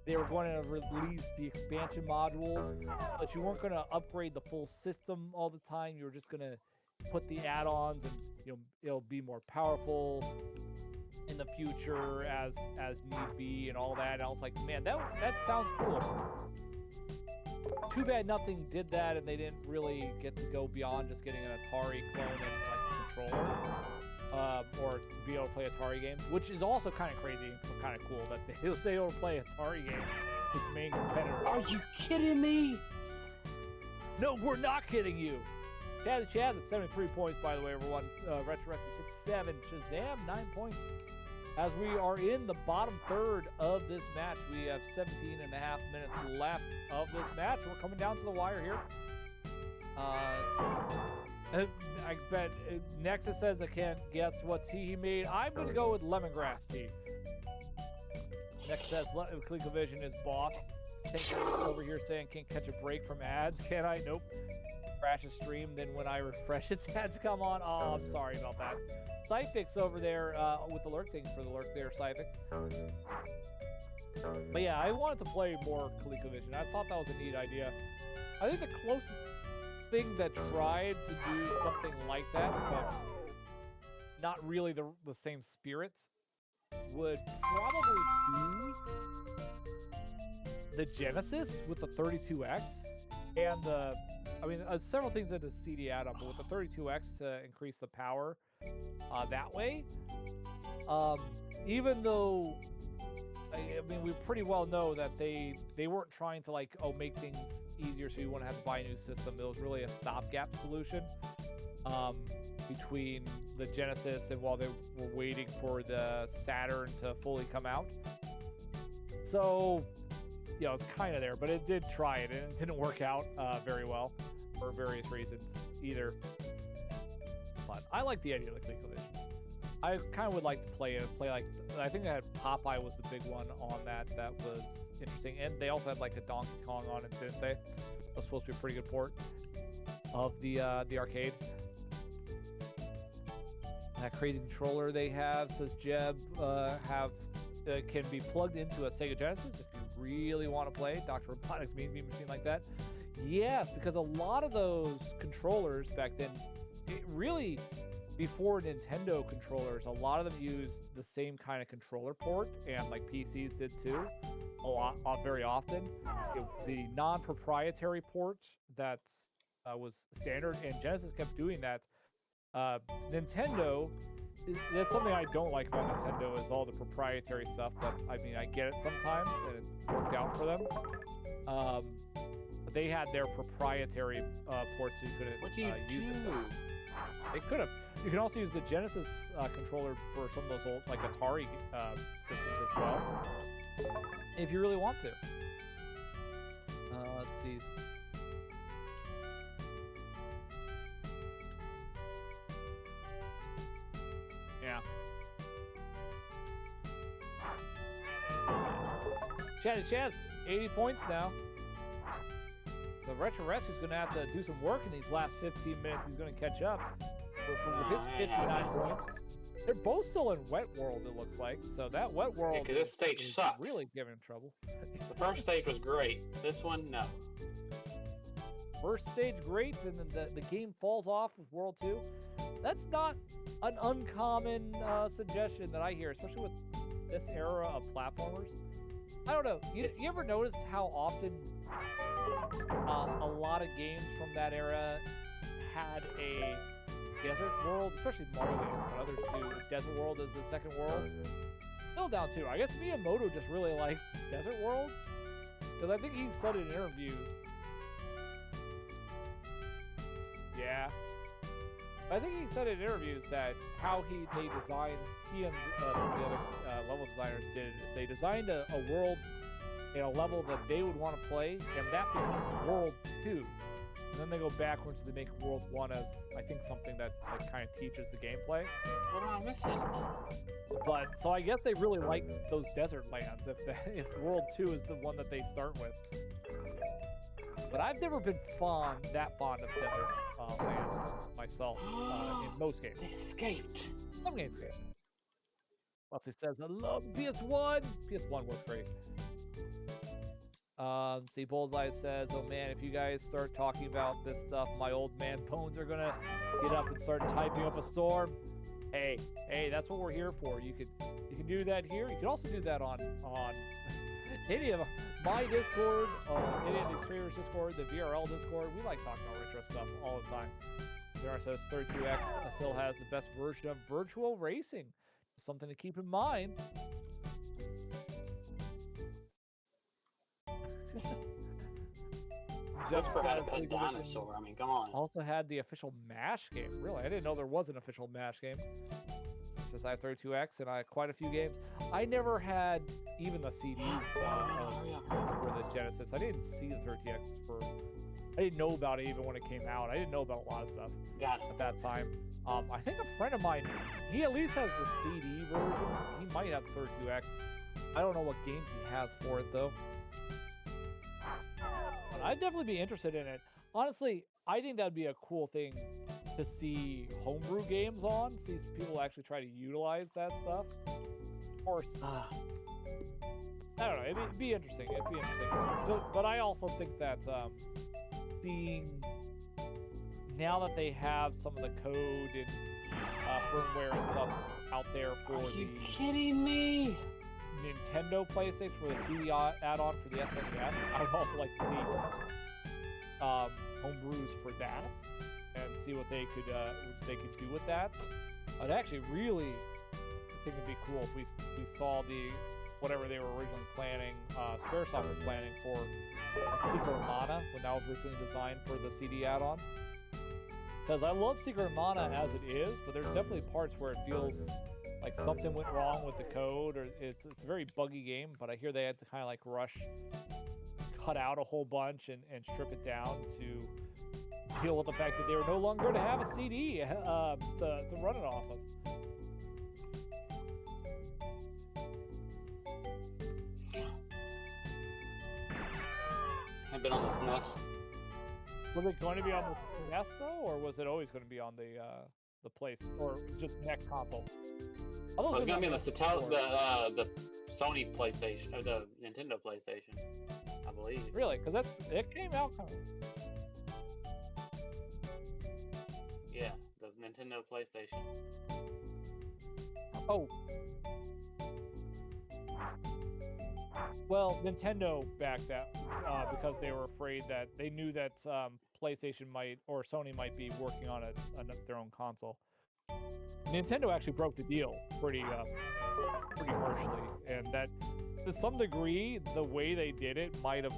they were going to release the expansion modules, but you weren't going to upgrade the full system all the time. You were just going to put the add-ons, and it'll be more powerful in the future as need be and all that. And I was like, man, that sounds cool. Too bad nothing did that, and they didn't really get to go beyond just getting an Atari clone and like controller, or be able to play Atari games, which is also kind of crazy and kind of cool that they'll say they'll play Atari games. Its main competitor. Are you kidding me? No, we're not kidding you. Chaz at 73 points, by the way, everyone. Retro Rescue 67. Shazam 9 points. As we are in the bottom third of this match, we have 17 and a half minutes left of this match. We're coming down to the wire here. I bet Nexus says I can't guess what tea he made. I'm going to go with lemongrass tea. Nexus says ColecoVision is boss. Thank you over here saying can't catch a break from ads. Can I? Nope. Crash a stream, then when I refresh its ads come on. Oh, I'm sorry about that. Cyfix over there with the lurk. Thanks for the lurk there, Cyfix. But yeah, I wanted to play more ColecoVision. I thought that was a neat idea. I think the closest thing that tried to do something like that, but not really the same spirit, would probably be the Genesis with the 32X and the, I mean, several things in the CD add-on, but with the 32X to increase the power that way. Even though, I mean, we pretty well know that they weren't trying to like, oh, make things easier so you wouldn't have to buy a new system. It was really a stopgap solution between the Genesis and while they were waiting for the Saturn to fully come out. So, yeah, it's kind of there, but it did try it, and it didn't work out very well for various reasons either. But I like the idea of the ColecoVision. I kind of would like to play it. Play like, I think they had Popeye was the big one on that. That was interesting, and they also had like a Donkey Kong on it, didn't they? It was supposed to be a pretty good port of the arcade. That crazy controller they have, says Jeb, can be plugged into a Sega Genesis if you really want to play Dr. Robotnik's Mean Bean Machine like that. Yes, because a lot of those controllers back then, it really, before Nintendo controllers, a lot of them used the same kind of controller port, and like PCs did too, a lot, very often. The non-proprietary port that was standard, and Genesis kept doing that. Nintendo, that's something I don't like about Nintendo, is all the proprietary stuff, but I mean, I get it sometimes, and it worked out for them. But they had their proprietary ports, so you couldn't use them. They could have. You can also use the Genesis controller for some of those old, like Atari systems as well, if you really want to. Let's see. Yeah. Chaz, 80 points now. The Retro Rescue's going to have to do some work in these last 15 minutes. He's going to catch up with his 59 points. They're both still in Wet World, it looks like. So that Wet World because this stage sucks. Really giving him trouble. The first stage was great. This one, no. First stage great, and then the game falls off with World 2. That's not an uncommon suggestion that I hear, especially with this era of platformers. I don't know. You ever notice how often a lot of games from that era had a desert world, especially Mario games, but others do. Desert world as the second world. Still down too. I guess Miyamoto just really liked desert worlds, because I think he said in an interview. Yeah. I think he said in interviews that how they designed, he and some of the other level designers did is they designed a world in a level that they would want to play, and that becomes World 2. and then they go backwards to make World 1 as, I think, something that like, kind of teaches the gameplay. What am I missing? But, so I guess they really like those desert lands if World 2 is the one that they start with. But I've never been that fond of desert lands myself in most games. They escaped. Some games escape. Leslie says, I love PS1. PS1 works great. See, Bullseye says, oh man, if you guys start talking about this stuff, my old man bones are gonna get up and start typing up a storm. Hey, that's what we're here for. You can do that here. You can also do that on any of my Discord, any of the streamers Discord, the VRL Discord. We like talking about retro stuff all the time. There says 32X still has the best version of virtual racing. Something to keep in mind. Jeff Whisper had a says, pet dinosaur. I mean, come on. also had the official MASH game. Really? I didn't know there was an official MASH game. Since I have 32X and I had quite a few games. I never had even the CD for the Genesis. I didn't see the 30X I didn't know about it even when it came out. I didn't know about a lot of stuff at that time. I think a friend of mine, he at least has the CD version. He might have 32X. I don't know what games he has for it though. But I'd definitely be interested in it. Honestly, I think that'd be a cool thing to see homebrew games on. See if people actually try to utilize that stuff. Of course, I don't know. It'd be interesting. So, but I also think that seeing now that they have some of the code and firmware and stuff out there for Are you kidding me? Nintendo PlayStation for the CD add-on for the SNES, I would also like to see homebrews for that and see what they could do with that. I'd actually really think it'd be cool if we saw whatever they were originally planning, Squaresoft was planning for Secret of Mana when that was originally designed for the CD add-on. Because I love Secret of Mana as it is, but there's definitely parts where it feels like something went wrong with the code, or it's a very buggy game. But I hear they had to kind of like cut out a whole bunch and strip it down to deal with the fact that they were no longer going to have a CD to run it off of. I've been on the SNES. Was it going to be on the SNES though, or was it always going to be on the place, or just next console? It was going to be on the Sony PlayStation, or the Nintendo PlayStation, I believe. Really? Because it came out kind of... Yeah, the Nintendo PlayStation. Oh. Well, Nintendo backed out because they were afraid that they knew that PlayStation or Sony might be working on their own console. Nintendo actually broke the deal pretty harshly, and that to some degree, the way they did it might have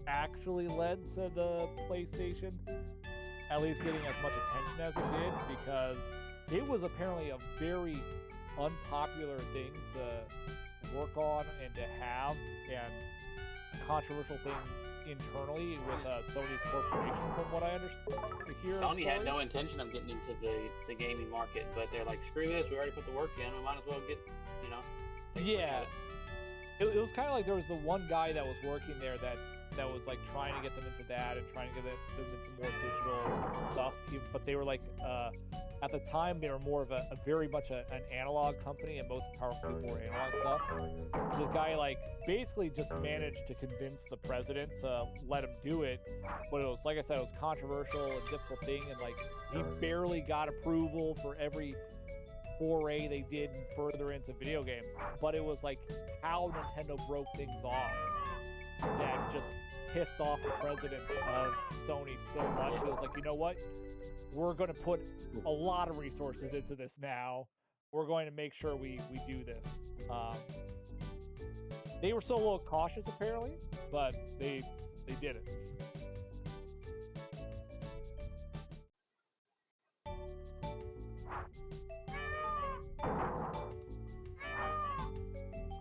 actually led to the PlayStation at least getting as much attention as it did, because it was apparently a very unpopular thing to work on and to have, and a controversial thing internally with Sony's corporation, from what I understand. Sony had no intention of getting into the gaming market, but they're like, screw this, we already put the work in, we might as well get, Yeah. It was kind of like there was the one guy that was working there that was like trying to get them into that and trying to get them into more digital stuff, but they were like, at the time, they were more of a very much an analog company, and most powerful people were analog stuff. This guy, like, basically just managed to convince the president to let him do it, but it was, like I said, it was controversial and difficult thing, and, like, he barely got approval for every foray they did further into video games. But it was, like, how Nintendo broke things off that just pissed off the president of Sony so much. It was like, you know what? We're going to put a lot of resources into this now. We're going to make sure we do this. They were still a little cautious, apparently, but they did it.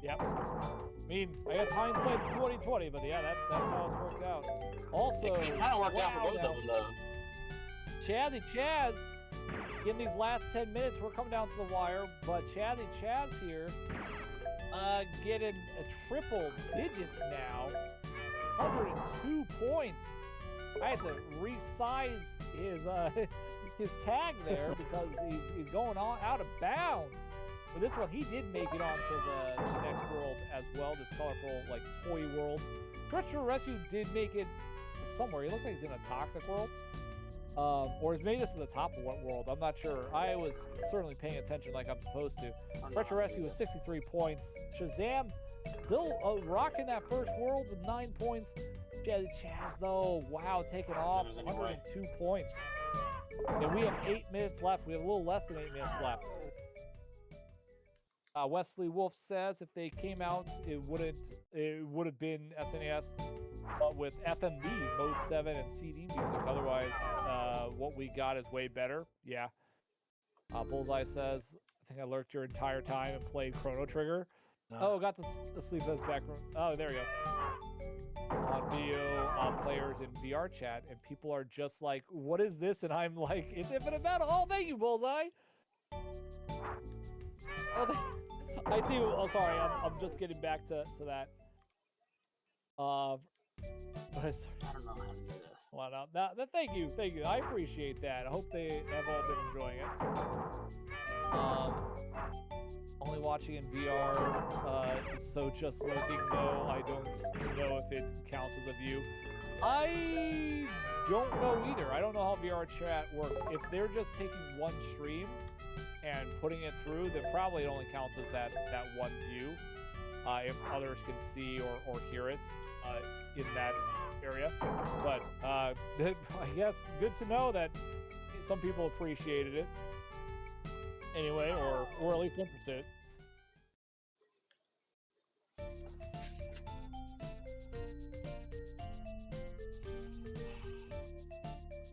Yep. mean, I guess hindsight's 2020, but yeah, that's how it's worked out. Also, It kind of worked out for wow, both of them, though. Chazzy Chaz, in these last 10 minutes, we're coming down to the wire, but Chazzy Chaz here, getting a triple digits now, 102 points. I had to resize his his tag there because he's going on out of bounds. But this one, he did make it onto the next world as well, this colorful like toy world. Treacherous Rescue did make it somewhere. He looks like he's in a toxic world. Or maybe this is the top of what world, I'm not sure. I was certainly paying attention like I'm supposed to. Retro Rescue with 63 points. Shazam still rocking that first world with 9 points. Chaz though, wow, taking off 102 points. And we have 8 minutes left. We have a little less than 8 minutes left. Wesley Wolf says if they came out, it would have been SNES, but with FMV Mode 7 and CD music. Otherwise, what we got is way better. Yeah. Bullseye says, I think I lurked your entire time and played Chrono Trigger. Oh, got to sleep as background. Oh, there you go. On video players in VR chat, and people are just like, what is this? And I'm like, it's Infinite Battle. Oh, thank you, Bullseye. Oh, I see. Oh, sorry. I'm just getting back to that. I don't know how to do this. Well, now, thank you. I appreciate that. I hope they have all been enjoying it. Only watching in VR, so just lurking. No, I don't know if it counts as a view. I don't know either. I don't know how VR chat works. If they're just taking one stream and putting it through, then probably it only counts as that one view. If others can see or hear it in that area. But I guess good to know that some people appreciated it anyway, or at least interested.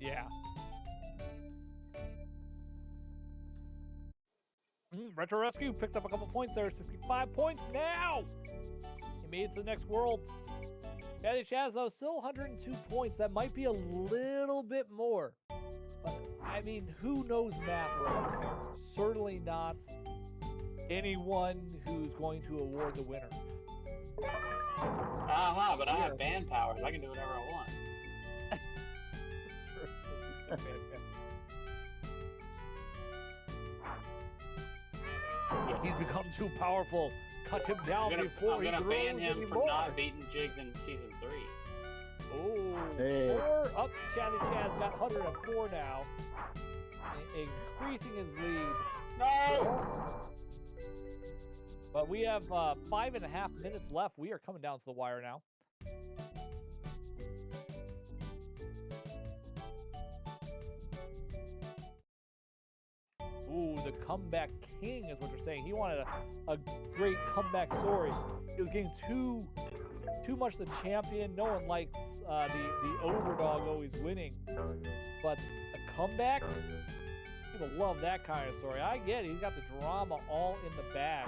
Yeah. Retro Rescue picked up a couple points there. 65 points now. He made it to the next world. Daddy Chaz, though, still 102 points. That might be a little bit more. But, I mean, who knows math around here? Certainly not anyone who's going to award the winner. But I have band powers. I can do whatever I want. He's become too powerful. Cut him down before he grows anymore. I'm gonna ban him for not beating Jigs in Season 3. Oh, Hey. 4 up. Chazzy Chaz got 104 now, increasing his lead. No! But we have 5.5 minutes left. We are coming down to the wire now. Ooh, the comeback king is what you're saying. He wanted a great comeback story. He was getting too much the champion. No one likes the overdog always winning. But a comeback, people love that kind of story. I get it. He's got the drama all in the bag.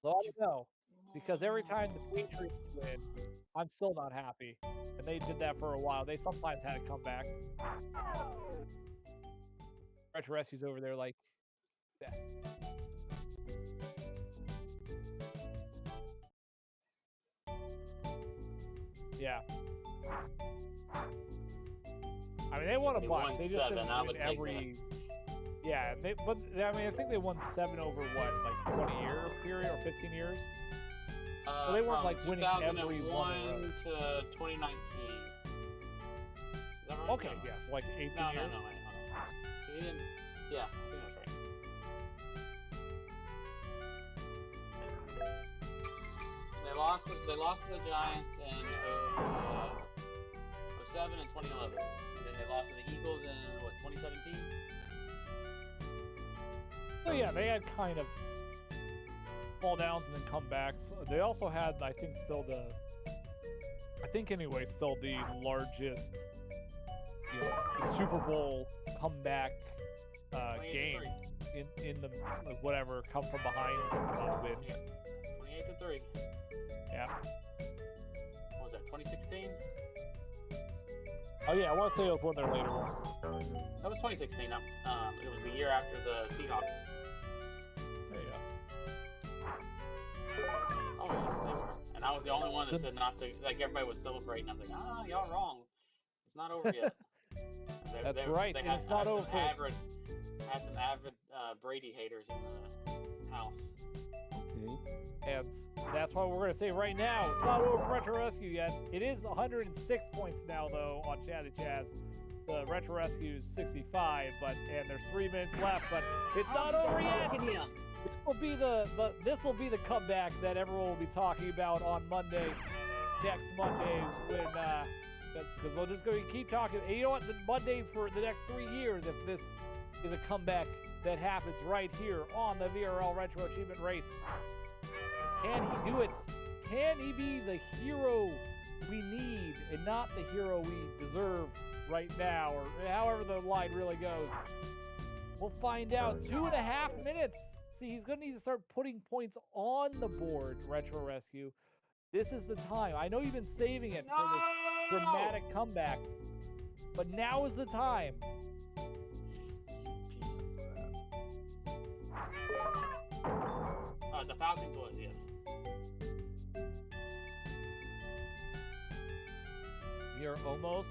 So I don't know, because every time the Patriots win, I'm still not happy. And they did that for a while. They sometimes had a comeback. Retro Rescue's over there like, yeah. Yeah. I mean, they won a bunch. They just didn't win every. Yeah, I think they won 7 over what, like 20-year period or 15 years. So they weren't like winning every one in a row. To 2019. Is that right? Okay, yes, like 18 years. No, wait, hold on. He didn't. Yeah, I think that's right. They lost to the Giants in 07 and 2011, and then they lost to the Eagles in 2017. So yeah, they had kind of fall downs and then comebacks. They also had, I think, still the largest, Super Bowl comeback game in the whatever come from behind win. 3. Yeah. What was that, 2016? Oh yeah, I want to say it was one of their later ones. That was 2016. It was the year after the Seahawks. There you go. Oh, yes, they were. And I was the only one that said not to, like, everybody was celebrating. I was like, y'all wrong. It's not over yet. That's right, and it's not over. Had some avid Brady haters in the house. Okay. And that's why we're going to say right now, it's not over for Retro Rescue yet. It is 106 points now, though, on Chazzy Chaz. The Retro Rescue is 65, and there's 3 minutes left, but it's not over yet. This will be the comeback that everyone will be talking about on Monday, next Monday, when because we're just going to keep talking. And you know what? The Mondays for the next 3 years, if this is a comeback that happens right here on the VRL Retro Achievement Race. Can he do it? Can he be the hero we need and not the hero we deserve right now, or however the line really goes? We'll find out. 2.5 minutes. See, he's going to need to start putting points on the board, Retro Rescue. This is the time. I know you've been saving it for this dramatic comeback, but now is the time. The Falcons was, yes. You're almost.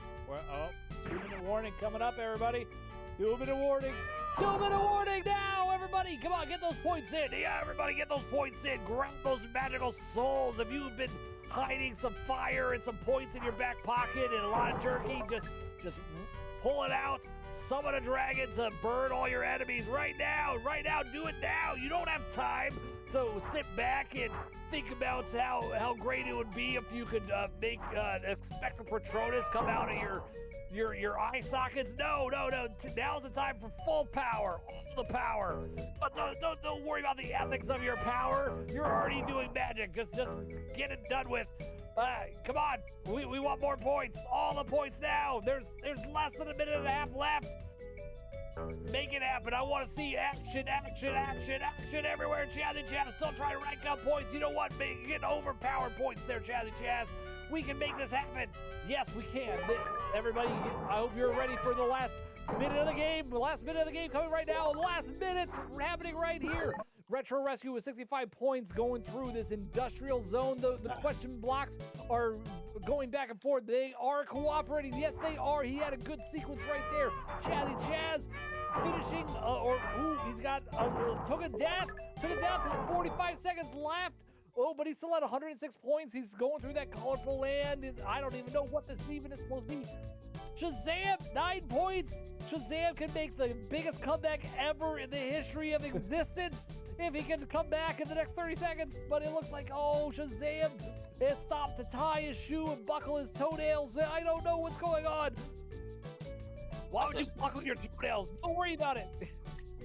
2-minute warning coming up, everybody. 2-minute warning. 2-minute warning now, everybody. Come on, get those points in. Yeah, everybody, get those points in. Grab those magical souls. If you've been hiding some fire and some points in your back pocket and a lot of jerky, just pull it out. Summon a dragon to burn all your enemies right now. Right now, do it now. You don't have time to sit back and think about how great it would be if you could make Expecto Patronus come out of your eye sockets. No. Now's the time for full power, all the power. But don't worry about the ethics of your power. You're already doing magic. Just get it done with. Come on, we want more points. All the points now. There's less than 1.5 minutes left. Make it happen. I want to see action everywhere. Chazzy Chaz still trying to rank up points. You know what? Get overpowered points there, Chazzy Chaz. We can make this happen. Yes, we can. Everybody, I hope you're ready for the last minute of the game. The last minute of the game coming right now. The last minutes happening right here. Retro Rescue with 65 points going through this industrial zone. The question blocks are going back and forth. They are cooperating. Yes, they are. He had a good sequence right there. Chazzy Chaz finishing, he's got took a death with 45 seconds left. Oh, but he still had 106 points. He's going through that colorful land, and I don't even know what this even is supposed to be. Shazam, 9 points. Shazam can make the biggest comeback ever in the history of existence if he can come back in the next 30 seconds. But it looks like, Shazam has stopped to tie his shoe and buckle his toenails. I don't know what's going on. Why would you buckle your toenails? Don't worry about it.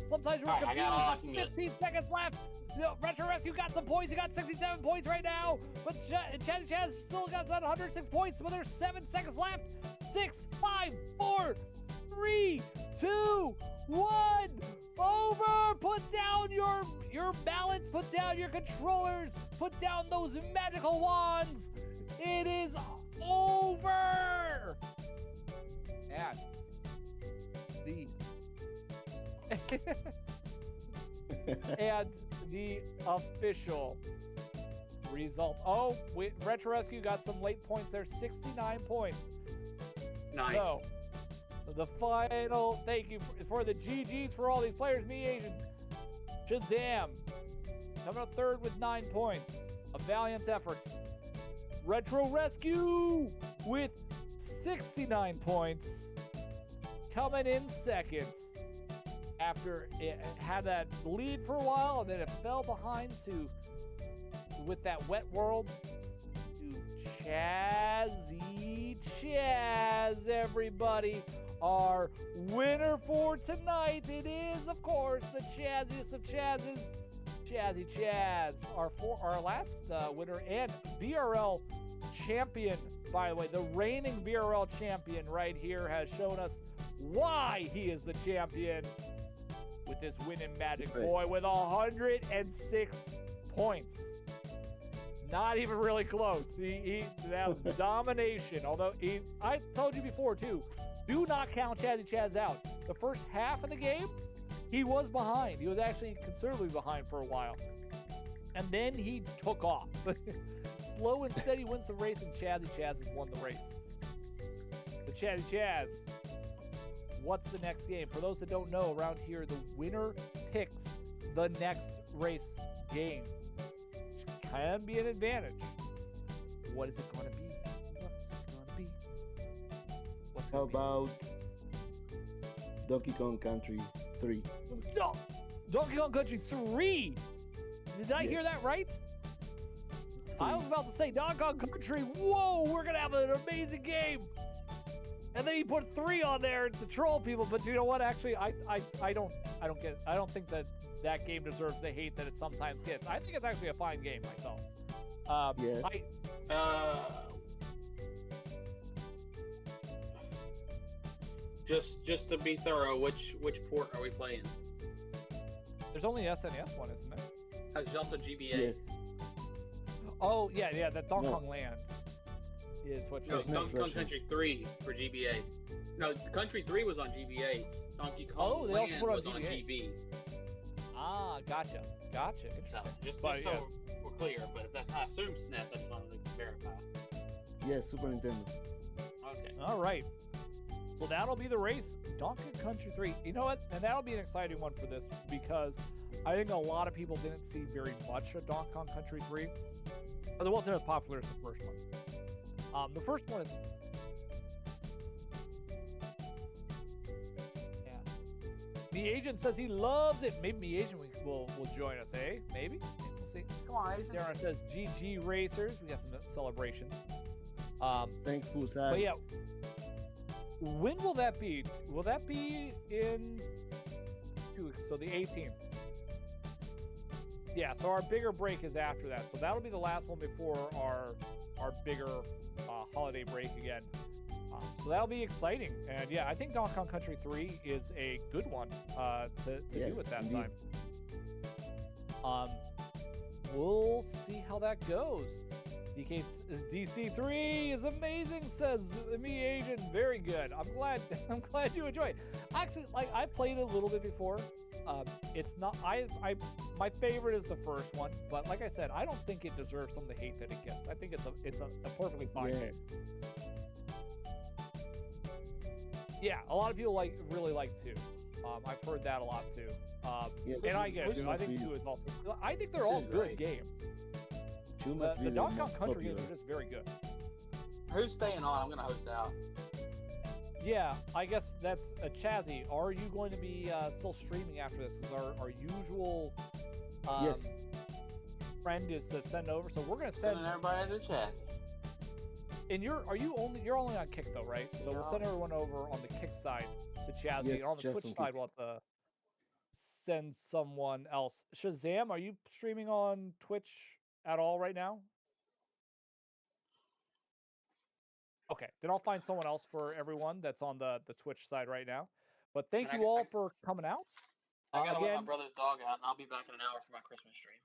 Sometimes we're confused. 15 seconds left. Retro Rescue got some points. He got 67 points right now. But Chazzy Chaz still got 106 points. But there's 7 seconds left. 6, 5, 4, 3, 2, 1. Over. Put down your balance. Put down your controllers. Put down those magical wands. It is over. And and the official results. Retro Rescue got some late points there. 69 points. Nice. So, the final thank you for the GGs for all these players. Me, Asian. Shazam coming up third with 9 points. A valiant effort. Retro Rescue with 69 points. Coming in second after it had that lead for a while, and then it fell behind with that wet world to Chazzy Chaz, everybody. Our winner for tonight, it is, of course, the Chazziest of Chazzes, Chazzy Chaz. Our last winner and BRL champion, by the way, the reigning BRL champion right here has shown us why he is the champion with this winning Magic Boy with 106 points. Not even really close. That was domination. Although I told you before too, do not count Chazzy Chaz out. The first half of the game, he was behind. He was actually considerably behind for a while, and then he took off. Slow and steady wins the race, and Chazzy Chaz has won the race. The Chazzy Chaz. What's the next game? For those that don't know, around here, the winner picks the next race game. Which can be an advantage. What is it going to be? How about Donkey Kong Country 3? No! Donkey Kong Country 3! Did I hear that right? I was about to say Donkey Kong Country, whoa, we're going to have an amazing game! And then he put 3 on there to troll people, but you know what? Actually, I don't get it. I don't think that game deserves the hate that it sometimes gets. I think it's actually a fine game myself. Yes. Just to be thorough, which port are we playing? There's only an SNES one, isn't there? There's also GBA. Yes. Oh, yeah, that Donkey Kong Land is what No, you're saying. Donkey Kong Country 3 for GBA. No, Country 3 was on GBA. Donkey Kong they also Land put it on was on GBA. GB. Ah, gotcha. So, Interesting. just But, so yeah. we're clear, but if that's I assume SNES, I just wanted to verify. Yes, Super Nintendo. Okay. All right. So that'll be the race, Donkey Kong Country 3. You know what? And that'll be an exciting one for this because I think a lot of people didn't see very much of Donkey Kong Country 3. But it wasn't as popular as the first one. The first one is... Yeah. The agent says he loves it. Maybe the agent will join us, eh? Maybe? We'll see. Come on, Agent. Darren says GG Racers. We got some celebrations. Thanks, But Pusai. yeah, when will that be? Will that be in 2 weeks? So the 18th. Yeah, so our bigger break is after that. So that'll be the last one before our bigger holiday break again. So that'll be exciting. And yeah, I think Donkey Kong Country 3 is a good one to Yes, do at that indeed. time. We'll see how that goes. DC3 is amazing, says me agent. Very good. I'm glad you enjoy it. Actually, like I played it a little bit before. It's not my favorite is the first one, but like I said, I don't think it deserves some of the hate that it gets. I think it's a perfectly fine Yes. game. Yeah, a lot of people really like 2. I've heard that a lot too. Yeah, And I get it. which I think must 2 is also. I think they're all Two is good great. games. Two must be The the Donkey Kong most Country games popular. are just very good. Who's staying on? I'm gonna host out. Yeah, I guess that's a Chazzy. Are you going to be still streaming after this? Because our usual Yes. friend is to send over, so we're going to send. Sending everybody to chat. And you're only on Kick though, right? So we'll send everyone over on the Kick side to Chazzy. Yes, and on the just Twitch on side, Kick. we'll have to send someone else. Shazam, are you streaming on Twitch at all right now? Okay, then I'll find someone else for everyone that's on the Twitch side right now. But thank And you all for coming out. I gotta let my Again, brother's dog out, and I'll be back in an hour for my Christmas stream.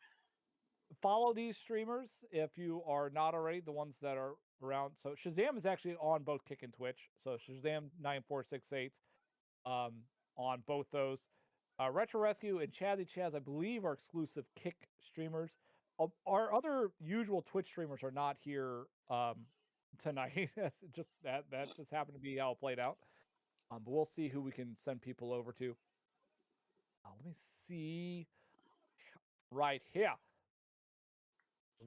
follow these streamers if you are not already, the ones that are around. So Shazam is actually on both Kick and Twitch. So Shazam9468 on both those. Retro Rescue and Chazzy Chaz, I believe, are exclusive Kick streamers. Our other usual Twitch streamers are not here tonight. That's just that just happened to be how it played out. But we'll see who we can send people over to. Let me see. Right here.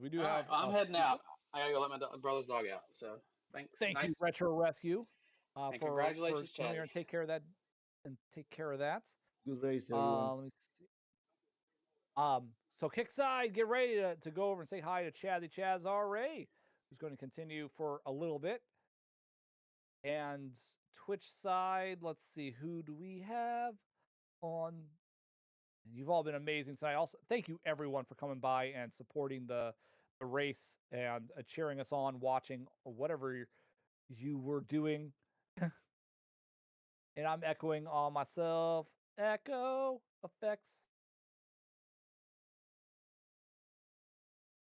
We do All have. right, I'm heading out. I gotta go let my brother's dog out. So thanks. Thank you, Nice. Retro Rescue, And for congratulations, coming here Chazzy. and take care of that. Good race, everyone. Let me see. So Kickside, get ready to go over and say hi to Chazzy Chaz RA, who's going to continue for a little bit. And Twitch side, let's see, who do we have on? And you've all been amazing tonight. Also, thank you everyone for coming by and supporting the race and cheering us on, watching whatever you were doing. And I'm echoing on myself. Echo effects.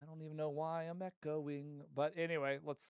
I don't even know why I'm echoing. But anyway, let's